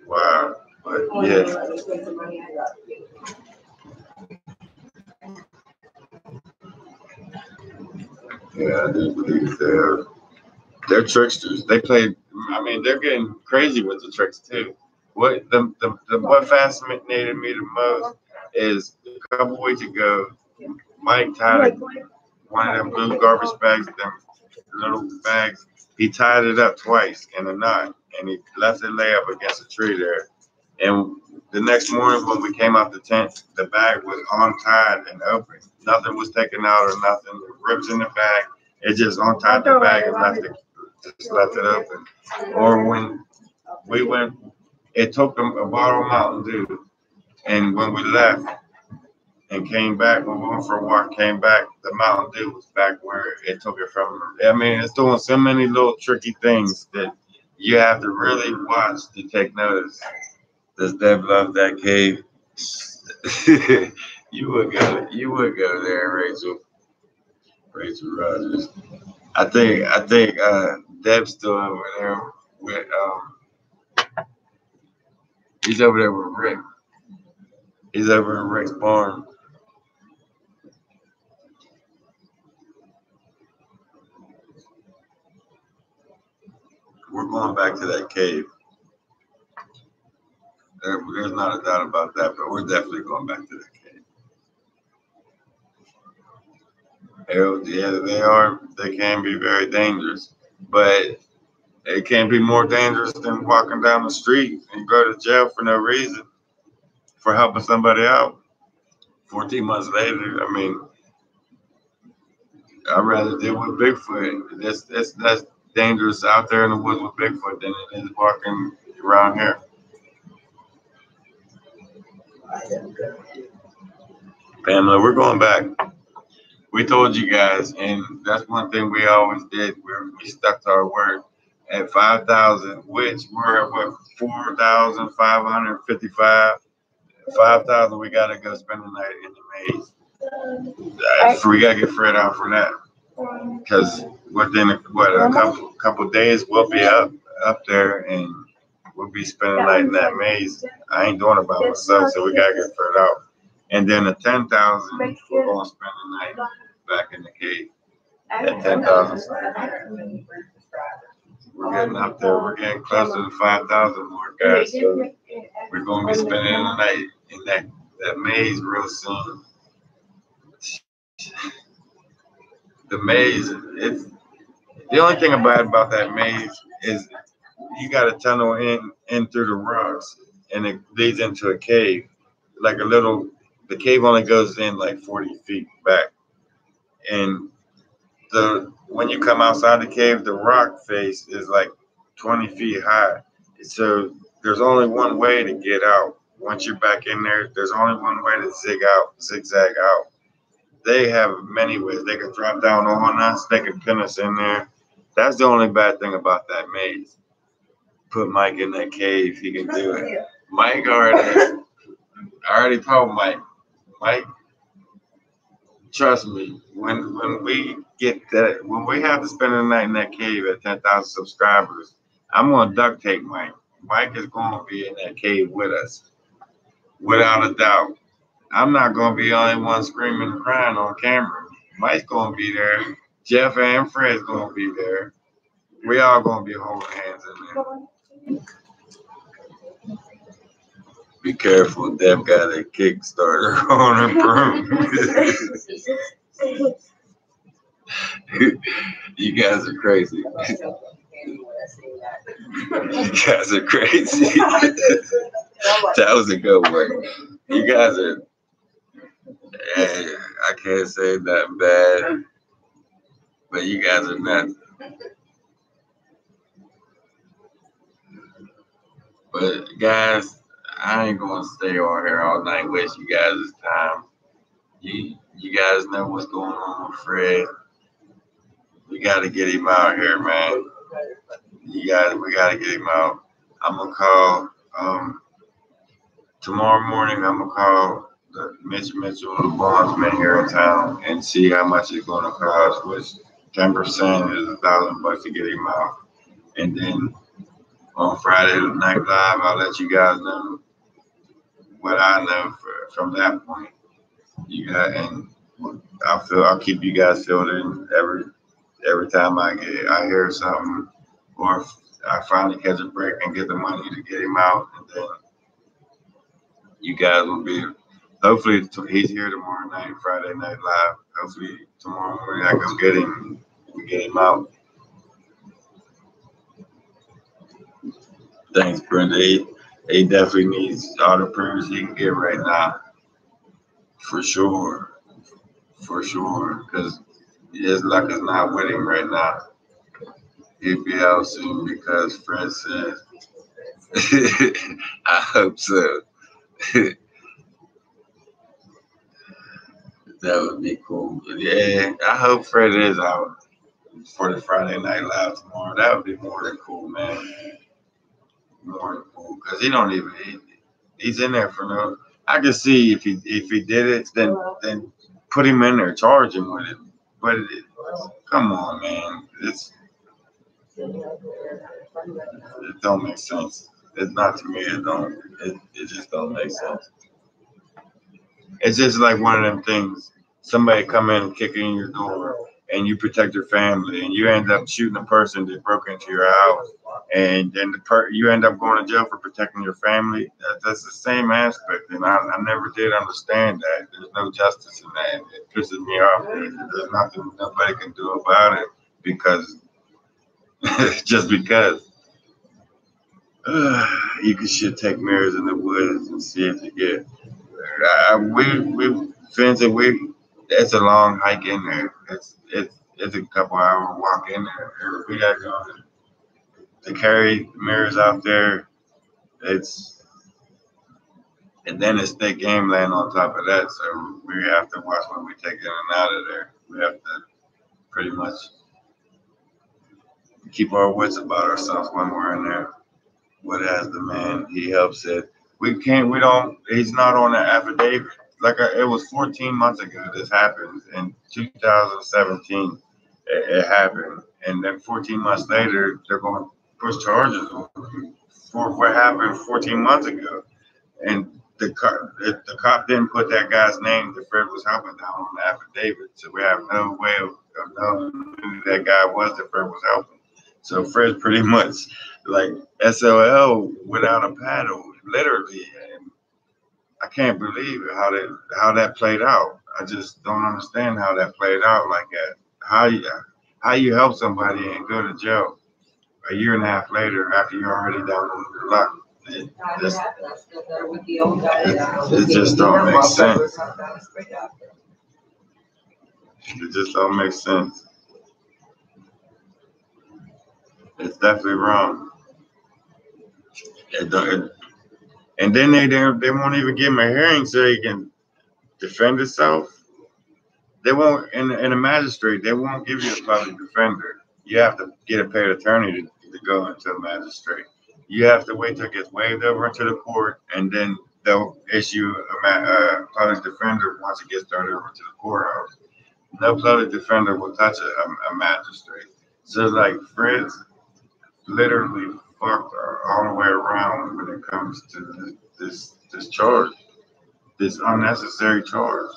Wow. But yeah. Yeah, I do believe they're tricksters. They play. I mean, they're getting crazy with the tricks too. What what fascinated me the most is a couple weeks ago, Mike tied one of them blue garbage bags, them little bags. He tied it up twice in a knot, and he left it lay up against a tree there. And the next morning when we came out the tent, the bag was untied and open. Nothing was taken out or nothing. The rips in the bag. It just untied the bag and left it open. Or when we went, it took them a bottle of Mountain Dew. And when we left and came back, when we went for a walk, came back, the Mountain Dew was back where it took it from. I mean, it's doing so many little tricky things that you have to really watch to take notice. Does Deb love that cave? You would go there, Rachel Rogers. I think Deb's still over there with he's over there with Rick. He's over in Rick's barn. we're going back to that cave. There's not a doubt about that, but we're definitely going back to that cave. Yeah, they can be very dangerous, but it can't be more dangerous than walking down the street and go to jail for no reason for helping somebody out. 14 months later, I mean, I'd rather deal with Bigfoot. That's dangerous out there in the woods with Bigfoot than it is walking around here. Pamela, we're going back. We told you guys, and that's one thing we always did. We stuck to our word. At 5,000, which we're at what, 4,555. 5,000, we gotta go spend the night in the maze. We gotta get Fred out for that, because within a couple days we'll be up there and we'll be spending the night in that maze. I ain't doing it by myself, so we gotta get Fred out. And then the 10,000, we're gonna spend the night back in the cave. At 10,000. We're getting up there. We're getting close to the 5,000 mark, guys. So we're going to be spending the night in that maze real soon. The maze, the only thing about that maze is you got to tunnel in through the rocks, and it leads into a cave. The cave only goes in like 40 feet back. And when you come outside the cave, the rock face is like 20 feet high. So there's only one way to get out. Once you're back in there, there's only one way to zigzag out. They have many ways. They can drop down on us. They can pin us in there. That's the only bad thing about that maze. Put Mike in that cave. He can do it. I already told Mike, trust me, when we have to spend the night in that cave at 10,000 subscribers, I'm going to duct tape Mike. Mike is going to be in that cave with us, without a doubt. I'm not going to be the only one screaming and crying on camera. Mike's going to be there. Jeff and Fred's going to be there. We all going to be holding hands in there. Be careful, Deb got a Kickstarter on her broom. You guys are crazy. You guys are crazy. That was a good one. You guys are, I can't say that bad, but you guys are nuts. But guys, I ain't gonna stay on here all night, waste you guys' time. You guys know what's going on with Fred. We gotta get him out here, man. We gotta get him out. I'm gonna call tomorrow morning. I'm gonna call the Mitchell, the bondsman here in town, and see how much it's gonna cost. Which 10% is $1,000 to get him out, and then on Friday Night Live, I'll let you guys know what I know from that point. And I'll keep you guys filled in every time I hear something, or if I finally catch a break and get the money to get him out, and then you guys will be. Hopefully he's here tomorrow night, Friday Night Live. Hopefully tomorrow morning I go get him and get him out. Thanks, Brenda. He definitely needs all the prayers he can get right now. For sure. Because his luck is not with him right now. He'll be out soon because Fred said. I hope so. That would be cool. Yeah, I hope Fred is out for the Friday Night Live tomorrow. That would be more than cool, man. More than cool, because he's in there for no. I can see if he did it, then put him in there, charge him with it. But come on, man, it don't make sense. It's not to me. It just don't make sense. It's just like one of them things. Somebody come in and kick in your door, and you protect your family, and you end up shooting a person that broke into your house. and then you end up going to jail for protecting your family. That's the same aspect, and I never did understand that. There's no justice in that. And it pisses me off. There's nothing nobody can do about it because just because. You should take mirrors in the woods and see if you get. We friends and it's a long hike in there. It's a couple hour walk in there. We got to carry mirrors out there. And then it's state game land on top of that. So we have to watch when we take in and out of there. We have to pretty much keep our wits about ourselves when we're in there. What has the man? He helps it. He's not on the affidavit. It was 14 months ago this happened. In 2017, it happened. And then 14 months later, they're going to push charges for what happened 14 months ago. And the cop didn't put that guy's name that Fred was helping down on the affidavit. So we have no way of knowing who that guy was that Fred was helping. So Fred's pretty much like SOL without a paddle, literally. And I can't believe how that played out. I just don't understand how that played out like that. How you help somebody and go to jail a year and a half later after you're already down on your luck. It just don't make sense. It just don't make sense. It's definitely wrong. And then they won't even give him a hearing so he can defend himself. They won't, in a magistrate, they won't give you a public defender. You have to get a paid attorney to go into a magistrate. You have to wait till it gets waived over into the court, and then they'll issue a public defender once it gets started over to the courthouse. No public defender will touch a magistrate. So like Fred's literally fucked all the way around when it comes to this charge, this unnecessary charge.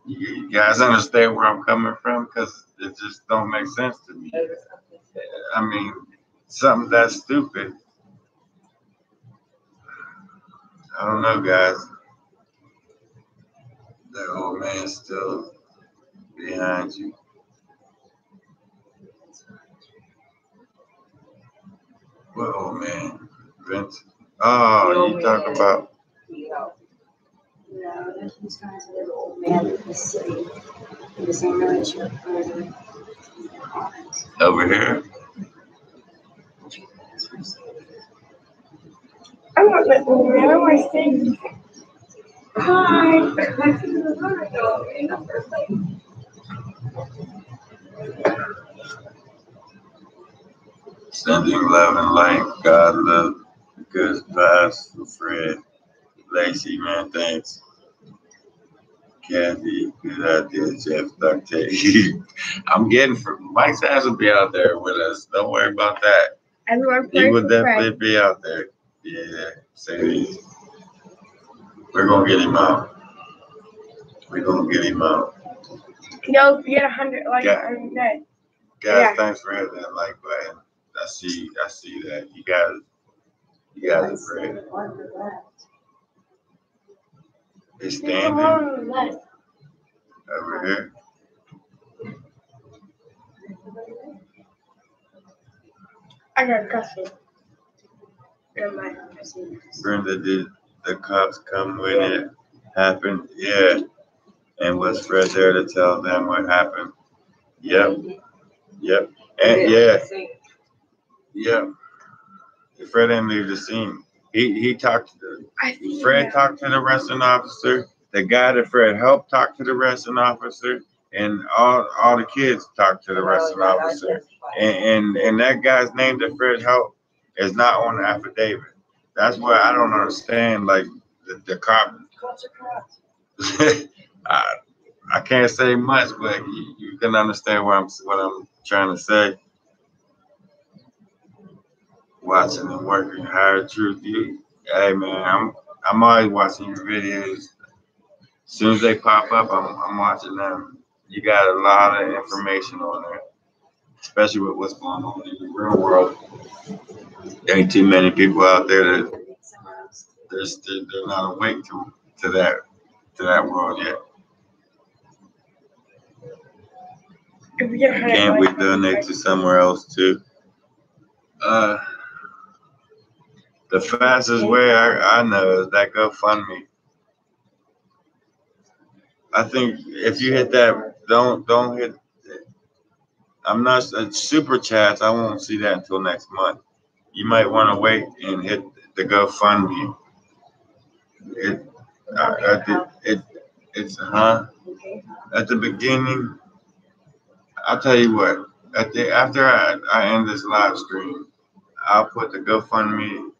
You guys understand where I'm coming from? Because it just don't make sense to me. I mean, something that stupid. I don't know, guys. That old man's still behind you. What old man? Vince? Oh, you talking about? No, he's trying to say the old man in the city in the same relationship. Over here? I'm not that old man. I'm my thing. Hi. Sending love and light. God love. Good pass for Fred. Lacey, man, thanks. Kathy, good idea, Jeff. Duct tape. I'm getting from Mike Sass will be out there with us. Don't worry about that. Everyone He will definitely be out there. Yeah, say it. We're gonna get him out. We're gonna get him out. No, you get 100 likes every day. Guys, thanks for hitting that like button. I see that. You guys are great. He's standing over here. I got cussing. Brenda, did the cops come when it happened? Yeah. And was Fred there to tell them what happened? Yep. And Fred didn't leave the scene. He talked to Fred talked to the arresting officer. The guy that Fred helped talked to the arresting officer, and all the kids talked to the arresting officer. And that guy's name that Fred helped is not on the affidavit. That's why I don't understand. Like the cop. I can't say much, but you can understand what I'm trying to say. Watching and working hard, truth. Hey man, I'm always watching your videos. As soon as they pop up, I'm watching them. You got a lot of information on there. especially with what's going on in the real world. There ain't too many people out there that they're not awake to that world yet. Can't we donate to somewhere else too? The fastest way I know is that GoFundMe. I think if you hit that, don't hit. I'm not super chats. I won't see that until next month. You might want to wait and hit the GoFundMe. It's at the beginning. I'll tell you what. After I end this live stream, I'll put the GoFundMe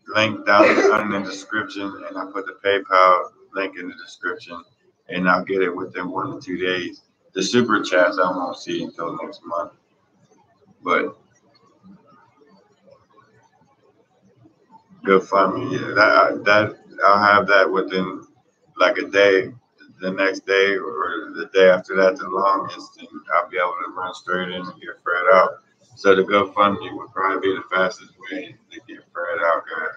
link down in the description, and I'll put the PayPal link in the description, and I'll get it within 1 to 2 days. The super chats I won't see until next month, but GoFundMe, that I'll have that within like a day, the next day, or the day after that, the longest, and I'll be able to run straight in and get Fred out. So the GoFundMe would probably be the fastest way to get Fred out, guys.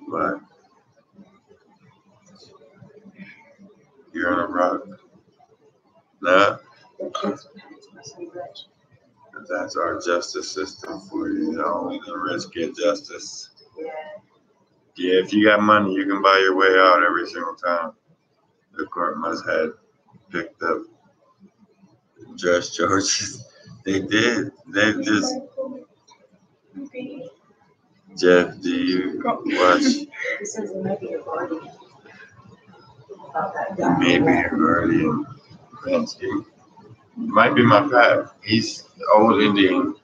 But you're on a rock. No. That's our justice system for you. Only the rich get justice. Yeah, if you got money, you can buy your way out every single time. The court must have picked up just charges. They did. They just. Jeff, do you watch? Maybe a guardian. Might be my pet. He's old Indian.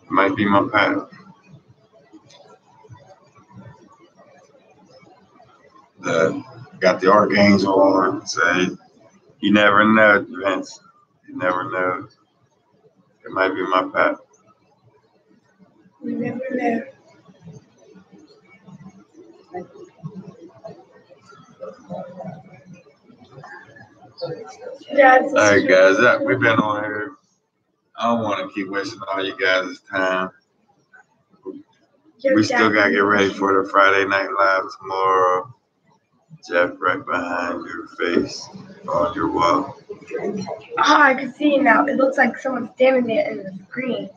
Might be my pet. Got the archangel on. Say, you never know, Vince. You never know. It might be my pet. You never know. All right, guys, we've been on here. I don't want to keep wasting all you guys' time. We still got to get ready for the Friday Night Live tomorrow. Jeff, right behind your face on your wall. Oh, I can see it now. It looks like someone's standing there in the screen.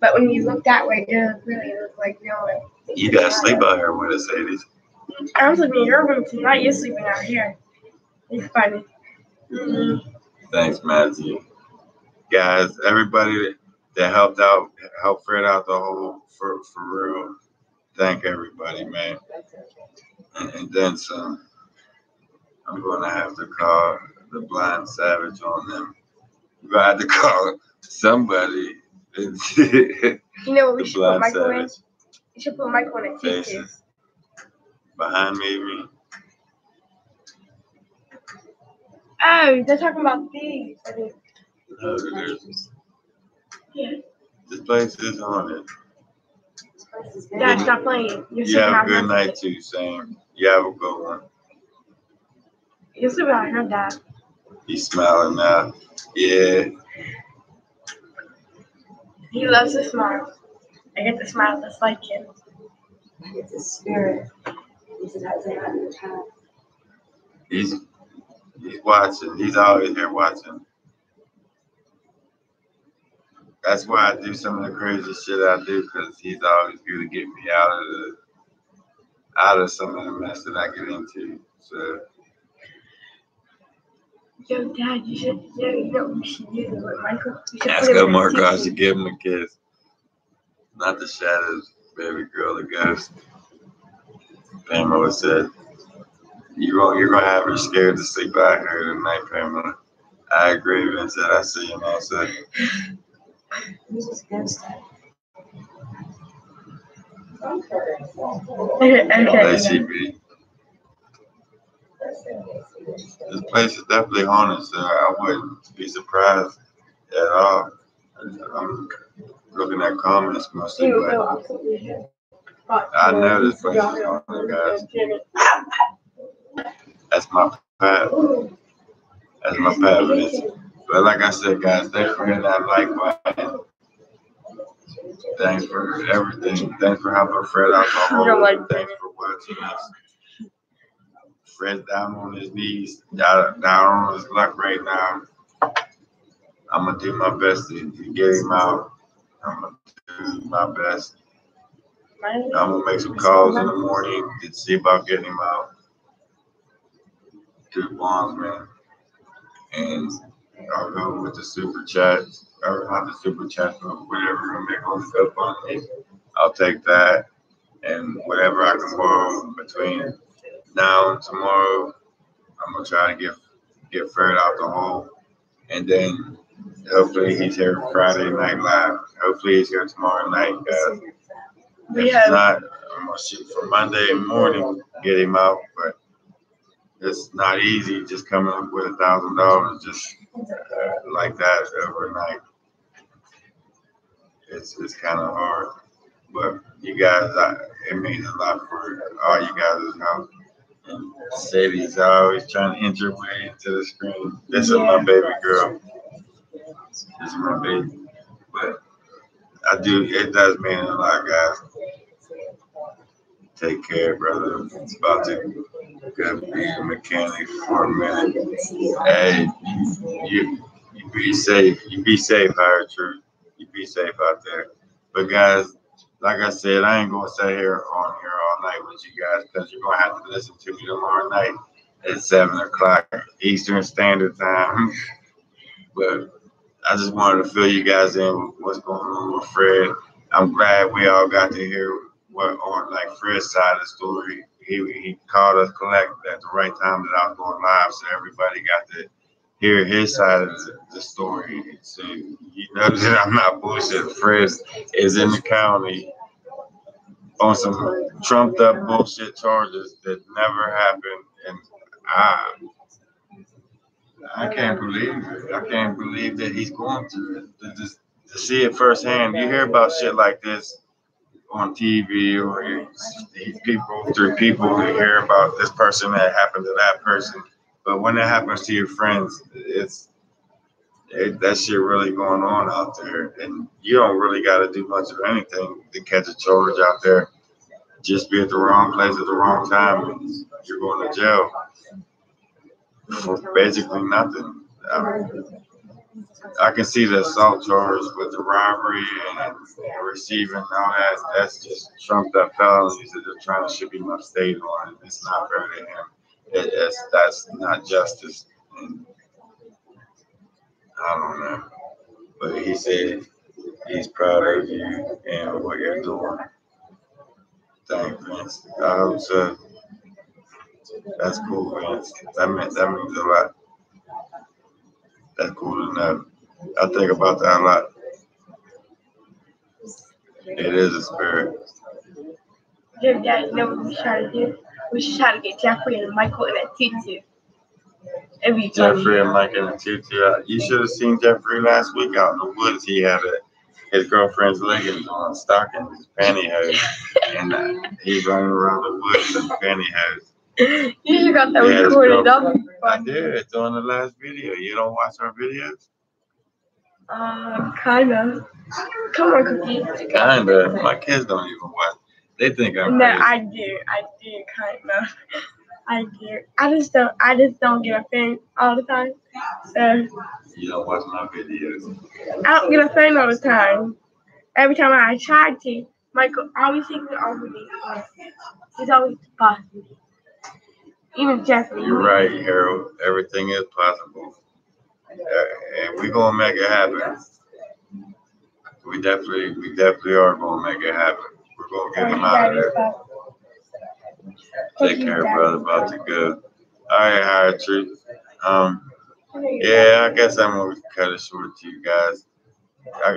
But when you look that way, it really looks like no one. You got to sleep out here with us, ladies. I'm sleeping in your room tonight. You're sleeping out here. It's funny. Mm-hmm. Thanks, Matthew. Guys, everybody that helped Fred out the whole for real. Thank everybody, man. And then some. I'm going to have to call the blind savage on them. I'm going to have to call somebody. You know what we should put Michael in? You should put Michael in a faces. Behind me. Oh, they're talking about these. I think. No, Yeah. This place is haunted. Dad, stop playing. You have a good night too, Sam. You have a good one. You're sleeping out here, Dad. He's smiling now. Yeah. He loves to smile. I get to smile just like him. It's a spirit. He's watching. He's always here watching. That's why I do some of the crazy shit I do, because he's always going to get me out of some of the mess that I get into. So. Yo, Dad, you know what we should do with Michael? Ask him, Marco, I should give him a kiss. Not the shadows, baby girl, the ghost. Pamela said, you're going to have her scared to sleep out here tonight, Pamela. I agree, Vincent. I see you now, so. Who's this ghost? Okay. This place is definitely haunted, so I wouldn't be surprised at all. I'm looking at comments mostly, but I know this place is haunted, guys. That's my path. That's my path. But like I said, guys, thanks for hitting that like button. Thanks for everything. Thanks for helping Fred out the whole. Thanks for watching us. Fred's down on his knees, down on his luck right now. I'm gonna do my best to get him out. I'm gonna do my best. I'm gonna make some calls in the morning to see about getting him out to the bondsman, and I'll go with the super chat, or not the super chat, but whatever make on stuff on me. I'll take that, and whatever I can borrow between now and tomorrow, I'm gonna try to get Fred out the hole, and then hopefully he's here Friday night live. Hopefully he's here tomorrow night, guys. If not, I'm gonna shoot for Monday morning, get him out, but it's not easy just coming up with $1,000 just like that overnight. It's kind of hard, but you guys, it means a lot for all you guys' help. And Sadie's always trying to inch her way into the screen. This is my baby girl. This is my baby. But it does mean a lot, guys. Take care, brother. It's about to go be a mechanic for a minute. Hey, you be safe. You be safe, Higher Truth. You be safe out there. But guys, like I said, I ain't gonna stay here all night with you guys because you're gonna have to listen to me tomorrow night at 7 o'clock Eastern Standard Time. But I just wanted to fill you guys in with what's going on with Fred. I'm glad we all got to hear what on like Fred's side of the story. He called us collect at the right time that I was going live, so everybody got to hear his side of the story. So you know that I'm not bullshit. Fred is in the county on some trumped up bullshit charges that never happened, and I can't believe it. I can't believe that he's going through it. To see it firsthand. You hear about shit like this on TV or through people who hear about this person that happened to that person. But when it happens to your friends, that shit really going on out there. And you don't really got to do much of anything to catch a charge out there. Just be at the wrong place at the wrong time and you're going to jail for basically nothing. I can see the assault charge with the robbery and receiving all that. That's just trumped up felonies that they're trying to ship him upstate on. It's not fair to him. That's not justice. And I don't know. But he said he's proud of you and what you're doing. Thanks, Vince. I hope so. That's cool, Vince. That means a lot. That's cool to know. I think about that a lot. It is a spirit. Your dad, you know what we should try to do? We should try to get Jeffrey and Michael in a tutu. Jeffrey and Mike in a tutu. You should have seen Jeffrey last week out in the woods. He had his girlfriend's leggings on, stockings, pantyhose, and he's running around the woods in pantyhose. You should got that recorded up. I did. It's on the last video. You don't watch our videos? Kind of. Come on, Cookie. Kind of. My kids don't even watch. They think I'm crazy. No, I do, kind of. I do. I just don't get a fan all the time. So. You don't watch my videos. I don't get a fan all the time. Every time I try to, Michael always takes it over me. He's always possible. Even Jeffrey. You're right, Harold. Everything is possible. And we're gonna make it happen. We definitely are gonna make it happen. We're gonna get him out of there. Take care, brother. About to go. All right, Higher Truth. Yeah, I guess I'm gonna cut it short to you guys.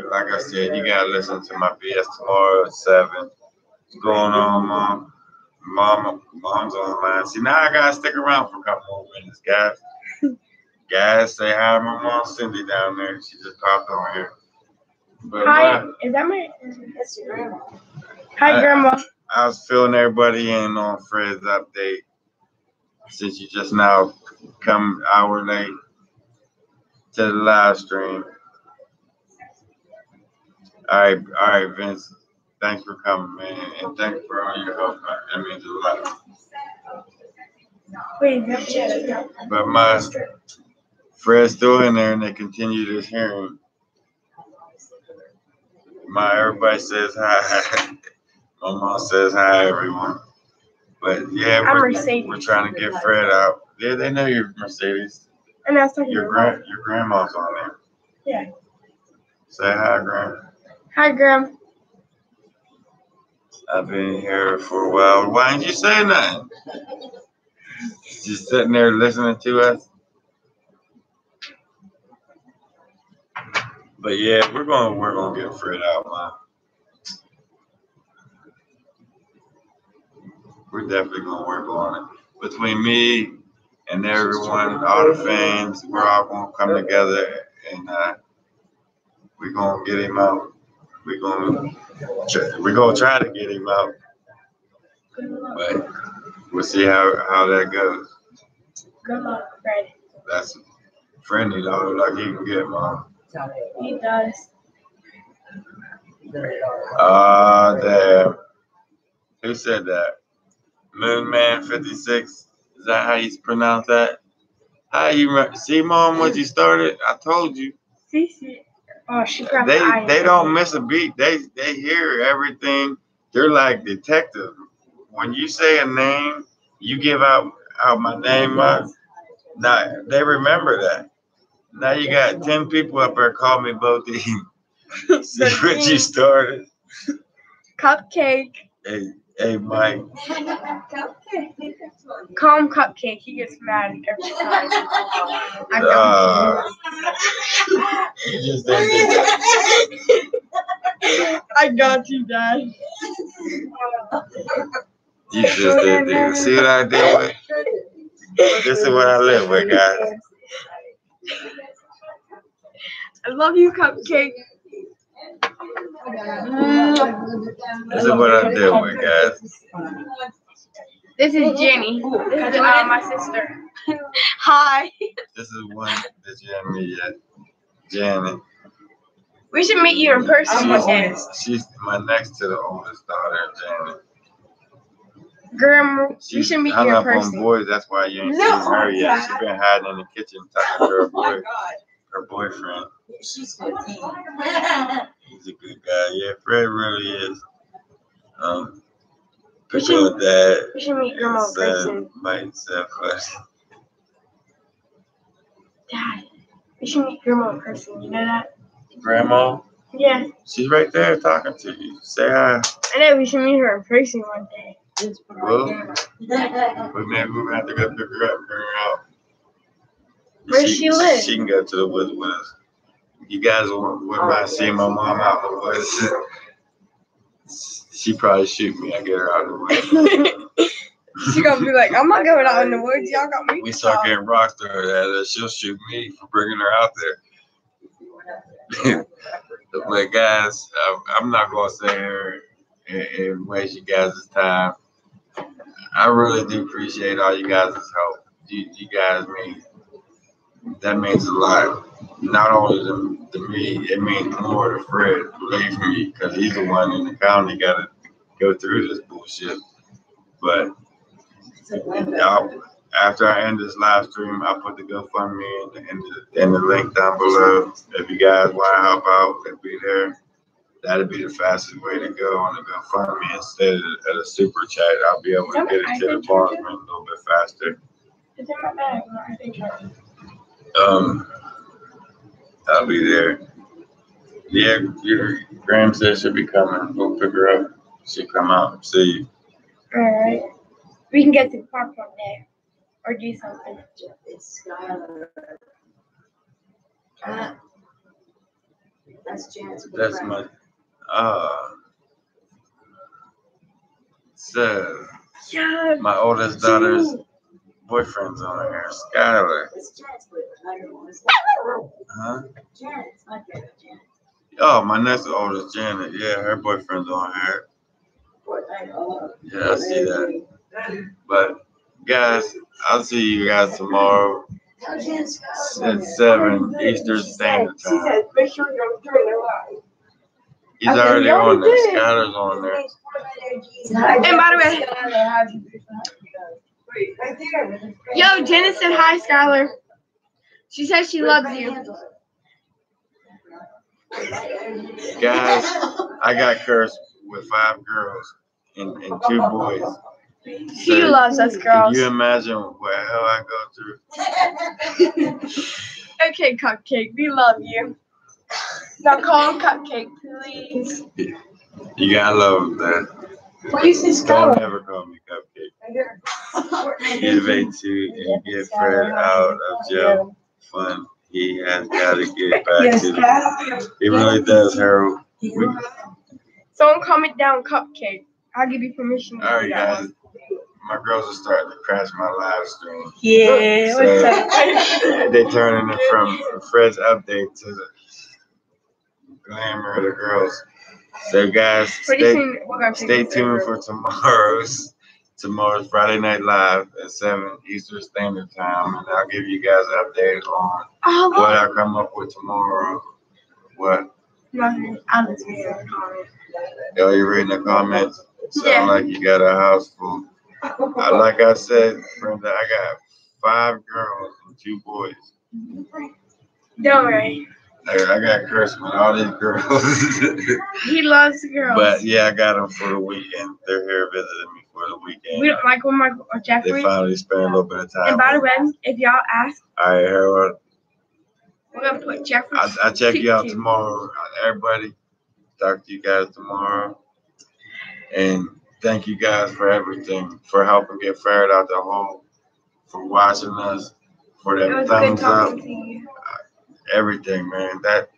Like I said, you gotta listen to my BS tomorrow at 7. What's going on, Mom? Mom's online. See, now I gotta stick around for a couple more minutes, guys. Guys, say hi to my mom, Cindy, down there. She just popped on here. But hi, is that my? That's your grandma. Hi, Grandma. I was filling everybody in on Fred's update. since you just now come hour late to the live stream. All right, Vince. Thanks for coming, man, and thanks for all your help. That means a lot. But my Fred's still in there, and they continue this hearing. Everybody says hi. My mom says hi, everyone. But yeah, we're trying to get Fred out. Yeah, they know you're Mercedes. And that's like your grandma's on there. Yeah. Say hi, Grandma. Hi, Graham. I've been here for a while. Why didn't you say nothing? Just sitting there listening to us. But yeah, we're gonna get Fred out, man. We're definitely gonna work on it. Between me and everyone, all the fans, we're all gonna come together and we're gonna get him out. We're gonna try to get him out, but we'll see how that goes. Good luck, Fred. That's Fred needs all the luck he can get, Mom. He does. Damn. Who said that? Moonman 56. Is that how you pronounce that? How you see, Mom? What you started? I told you. See. Oh, she grabbed They don't miss a beat. They hear everything. They're like detectives. When you say a name, you give out my name. Now they remember that. Now you got 10 people up there call me both of you. See what you started. Cupcake. Hey, Mike. Call him Cupcake. He gets mad every time. You just didn't do that. I got you, Dad. You just did that. See what I did with? This is what I live with, guys. I love you, Cupcake. This is what I did with, guys. This is Jenny. This is my sister. Hi. This is one that you haven't met yet. Janet. We should meet you in person one day. She's my next to the oldest daughter, Janet. Grandma, you should meet you in person. On boys, that's why you ain't seen her yet. She's been hiding in the kitchen talking to her boyfriend. She's 15. He's a good guy. Yeah, Fred really is. We should meet Grandma in person. Dad, we should meet Grandma in person. You know that? Grandma? Yeah. She's right there talking to you. Say hi. I know, we should meet her in person one day. Well, but maybe we're going to have to go pick her up and bring her out. Where does she live? She can go to the woods with us. You guys wouldn't mind seeing my mom out in the woods. She probably shoot me. I get her out of the woods. She gonna be like, I'm not going out in the woods. Y'all got me. We start getting rocks to her that she'll shoot me for bringing her out there. But guys, I'm not gonna say her and waste you guys' time. I really do appreciate all you guys' help. You guys that means a lot. Not only to me, it means more to Fred, believe me, because he's the one in the county got to go through this bullshit. But after I end this live stream, I'll put the GoFundMe in the link down below. If you guys want to help out and be there, that'd be the fastest way to go on the GoFundMe instead of a super chat. I'll be able to get it to the bondsman a little bit faster. It's in my bag. I'll be there. Yeah, your Graham says she'll be coming. We'll pick her up. She'll come out and see you. All right. We can get to the park one day or do something. That's Janet's boyfriend. That's my. So, yeah, my oldest daughter's boyfriend's on here, Skylar. It's Janet's boyfriend. Huh? Janet's my favorite, Janet. Oh, my next oldest, Janet. Yeah, her boyfriend's on here. Yeah, I see that. But Guys, I'll see you guys tomorrow at 7 Eastern Standard She Time. said, make sure you're on 3 alive. He's Okay, already he already on there. did. Skyler's on there. And by the way, yo, Jenna said hi, Skylar. She says she loves you. Guys, I got cursed with 5 girls and 2 boys. She loves us Can girls. you imagine what hell I go through? Okay, Cupcake, we love you. Now call him Cupcake, please. You gotta love him, man. What you say, Don't Skylar? ever call me Cupcake. Give a to and get Fred out of jail. Fun. He has got to get back to the. He really does, Harold. Someone comment down Cupcake. I'll give you permission to All do right, that guys. one. My girls are starting to crash my live stream. Yeah, So, what's up? they turning it from Fred's update to the glamour of the girls. So, guys, Pretty soon we're gonna stay take a tuned break. for tomorrow's Friday Night Live at 7 Eastern Standard Time, and I'll give you guys updates on what I come up with tomorrow. What? Nothing. I'm just reading the comments. Yo, you reading the comments? Sound Yeah. like you got a house full. Like I said, Brenda, I got 5 girls and 2 boys. Don't worry. I got cursed with all these girls. He loves the girls. But yeah, I got them for the weekend. They're here visiting me for the weekend. We don't like when my They Jeffrey. finally spent a little bit of time. And by the way, if y'all ask, All right, Harold. we're gonna put Jeffrey. I'll check you out tomorrow. Everybody, talk to you guys tomorrow. And thank you guys for everything, for helping get Fred out the hole, for watching us, for It that was good thumbs up, talking to you. everything, man. That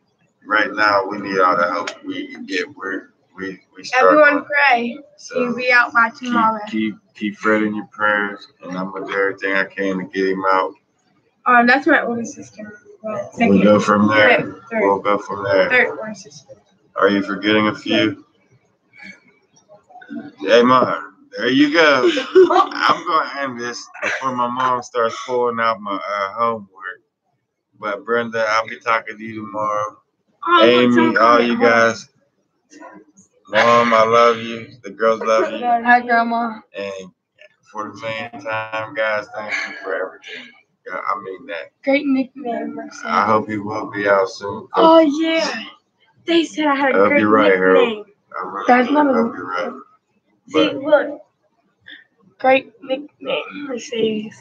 right now we need all the help we can get. We Everyone struggling. pray. So He'll be out by tomorrow. keep Fred in your prayers, and I'm gonna do everything I can to get him out. That's my older sister. Well, We'll second. go from there. Third. We'll go from there. Third older sister. Are you forgetting a few? Hey, Mom, there you go. I'm going to end this before my mom starts pulling out my homework. But, Brenda, I'll be talking to you tomorrow. Amy, all you guys. Mom, I love you. The girls love you. Hi, Grandma. And for the millionth time, guys, thank you for everything. I mean that. Great nickname, Mercedes. I hope you will be out soon. Oh, yeah. They said I had I a hope great you're right, nickname. Harold. I really That's hope not a- you're right. See, But look. Great nickname, Mercedes.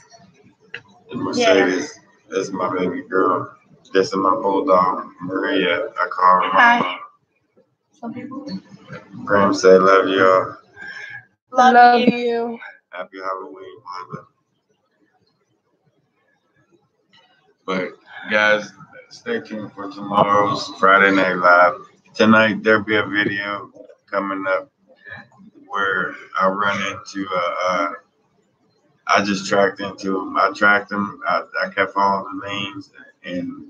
Mercedes is my baby girl. This is my bulldog, Maria. I call her Hi. mama. Some people Graham said, love y'all. love you. Happy Halloween, mother. But, guys, stay tuned for tomorrow's Friday Night Live. Tonight, there'll be a video coming up where I run into I just tracked into him. I tracked him. I kept following the names, and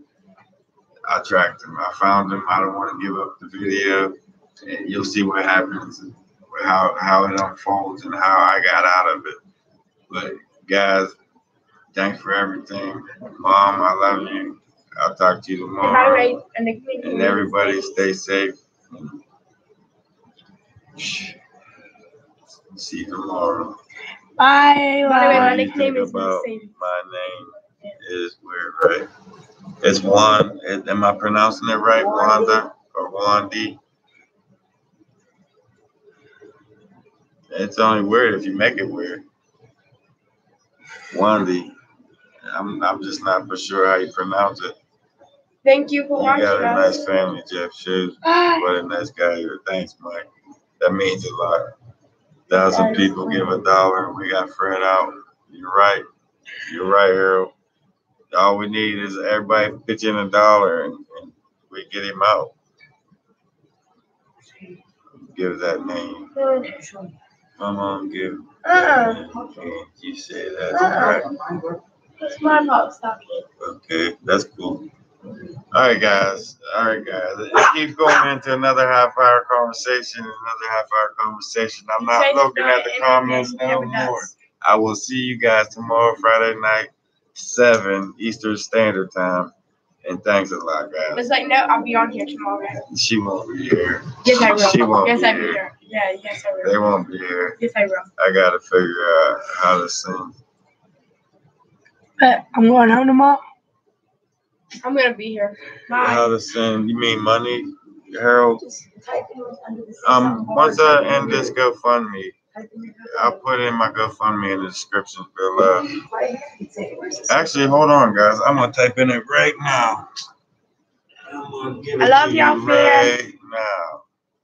I tracked him. I found him. I don't want to give up the video. And you'll see what happens, how it unfolds, and how I got out of it. But guys, thanks for everything. Mom, I love you. I'll talk to you And by the tomorrow. way, a nickname. And everybody stay safe. See you tomorrow. Bye. By the way, my What do you nickname think is about Mercedes. my name is weird, right? It's Juan. Am I pronouncing it right? Wanda or Wandi? It's only weird if you make it weird. Wandi. I'm just not for sure how you pronounce it. Thank you for You watching got a us. nice family, Jeff Shoes. Bye. What a nice guy you are. Thanks, Mike. That means a lot. 1,000 people give $1 and we got Fred out. You're right. You're right, Harold. All we need is everybody pitch in $1 and we get him out. Give that name. Come on, give. You say that's right. It's my fault. Stop it. Okay, that's cool. All right, guys. It keeps going into another half-hour conversation. I'm not looking at the comments no more. I will see you guys tomorrow, Friday night, 7 Eastern Standard Time. And thanks a lot, guys. It's like, no, I'll be on here tomorrow. She won't be here. Yes, I will. She won't yes, be I will. here. Yeah, yes, I will. They won't be here. Yes, I will. I gotta figure out how to sing. But I'm going home tomorrow. I'm gonna be here. Bye. How to sing? You mean money, Harold? Once I end this GoFundMe, I'll put in my GoFundMe in the description below. Actually, hold on, guys. I'm gonna type in it right now. I love y'all, fans. Right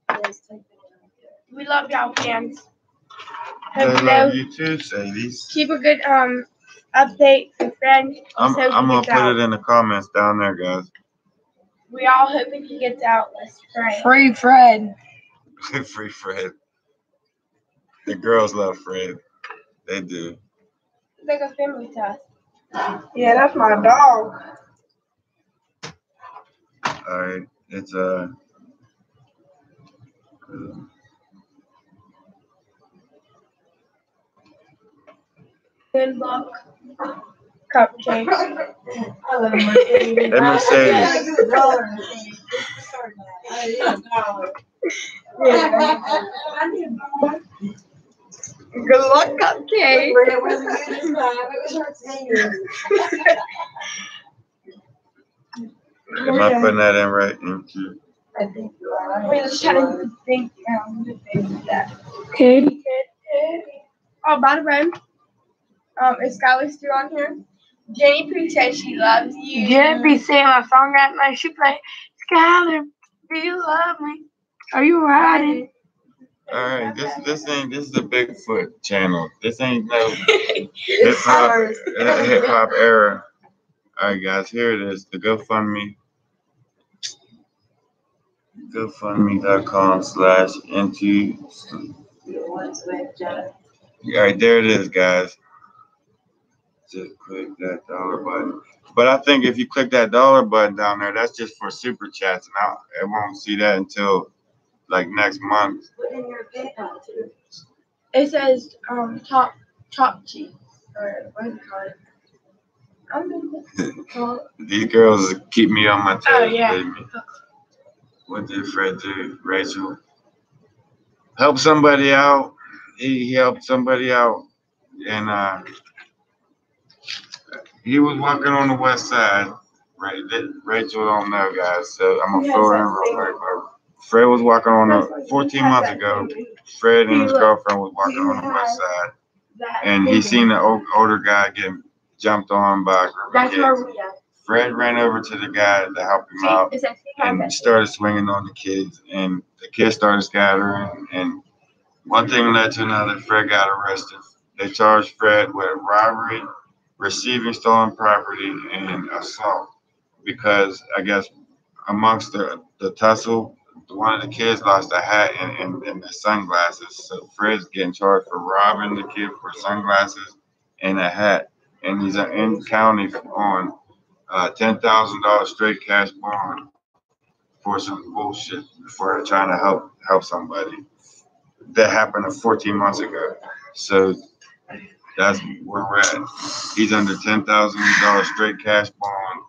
now. We love y'all, fans. I love you too, Sadie. Keep a good update for friends. I'm gonna put it in the comments down there, guys. We all hoping he gets out. Let's pray. Free Fred. Free Fred. The girls love Fred. They do. It's like a family to us. Yeah, that's my dog. All right, it's Good luck. Cupcakes. Hey, Mercedes. Good luck, cupcake. Am I putting that in right? Into We're just trying to think that. Katie. Oh, by the way, is Skylar still on here? Jenny P says she loves you. Jenny P sang my song that night. She played, Skylar, do you love me? Are you riding? all right, this is a Bigfoot channel. This ain't no hip hop era. All right, guys, here it is. The GoFundMe. GoFundMe.com/into. All right, there it is, guys. Just click that dollar button. But I think if you click that dollar button down there, that's just for super chats, and I won't see that until like next month. It says top cheese or what do you call it? I don't know. These girls keep me on my toes. Oh yeah. Baby. What did Fred do? Rachel help somebody out. He helped somebody out, and he was walking on the west side. Right, Rachel don't know, guys. So I'm gonna throw her in real quick. Fred was walking on 14 months ago. Fred and his girlfriend was walking on the west side, and he seen the older guy getting jumped on by a group of kids. Fred ran over to the guy to help him out and started swinging on the kids, and the kids started scattering, and one thing led to another. Fred got arrested. They charged Fred with robbery, receiving stolen property, and assault because I guess amongst the tussle, one of the kids lost a hat and the sunglasses. So Fred's getting charged for robbing the kid for sunglasses and a hat. And he's in county on $10,000 straight cash bond for some bullshit for trying to help somebody. That happened 14 months ago. So that's where we're at. He's under $10,000 straight cash bond.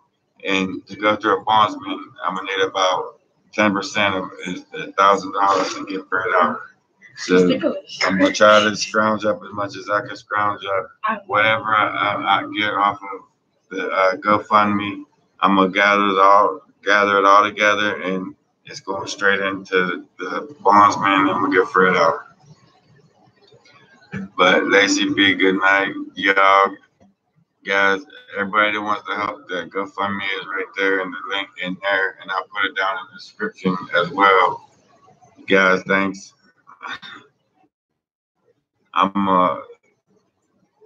And to go through a bondsman, I'm gonna need about 10% of his $1,000 to get Fred out. So I'm gonna try to scrounge up as much as I can scrounge up. Whatever I get off of the GoFundMe, I'm gonna gather it all together, and it's going straight into the bondsman. And I'm gonna get Fred out. But Lacey B, good night, y'all. Guys, everybody that wants to help, the GoFundMe is right there and the link in there, and I'll put it down in the description as well. Guys, thanks. I'm gonna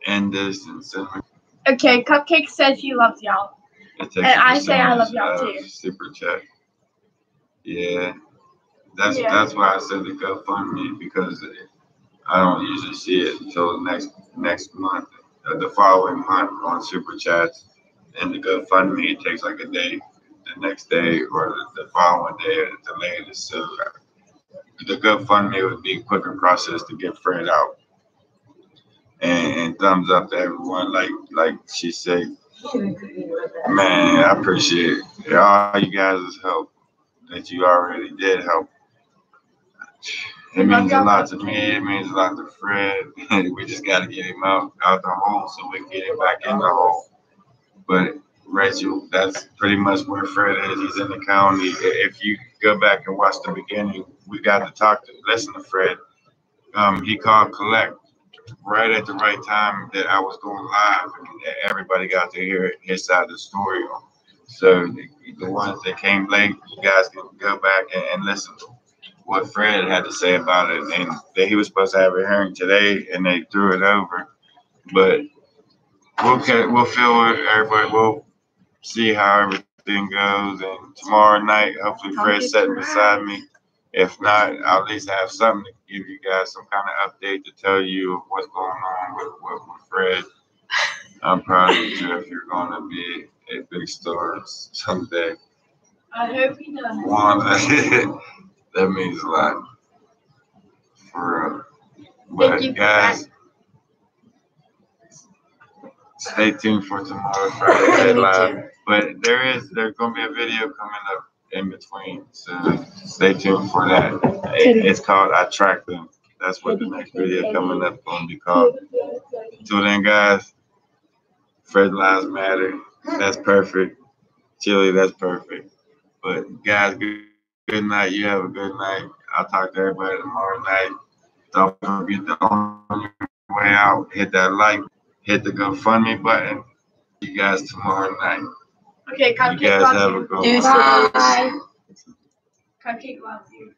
end this and send me. Okay, Cupcake says he loves y'all. And I say I love y'all too. Super chat. Yeah. That's why I said the GoFundMe, because I don't usually see it until next month. The following month on Super Chats, and the GoFundMe, it takes like a day, the next day, or the following day at the latest. So the GoFundMe would be a quicker process to get Fred out. and thumbs up to everyone. Like she said, man, I appreciate all you guys' help that you already did help. It means a lot to me. It means a lot to Fred. We just got to get him out the hole so we can get him back in the hole. But Rachel, that's pretty much where Fred is. He's in the county. If you go back and watch the beginning, we got to listen to Fred. He called collect right at the right time that I was going live, and everybody got to hear his side of the story. So the ones that came late, you guys can go back and listen to what Fred had to say about it. And that he was supposed to have a hearing today, and they threw it over. But we'll feel it, everybody. We'll see how everything goes. And tomorrow night, hopefully Fred's sitting beside me. If not, I'll at least have something to give you guys, some kind of update to tell you what's going on with Fred. I'm proud of you, Jeff. You're going to be a big star someday. I hope he does. That means a lot. For real. But guys, stay tuned for tomorrow Friday Live. But there's going to be a video coming up in between, so stay tuned for that. It's called I Track Them. That's what the next video coming up going to be called. Until then, guys, Fred Lives Matter. That's perfect. Chili, that's perfect. But guys, good night. You have a good night. I'll talk to everybody tomorrow night. Don't forget to on your way out, hit that like, hit the GoFundMe button. See you guys tomorrow night. Okay, you guys have a good one. Bye. Cupcake loves you.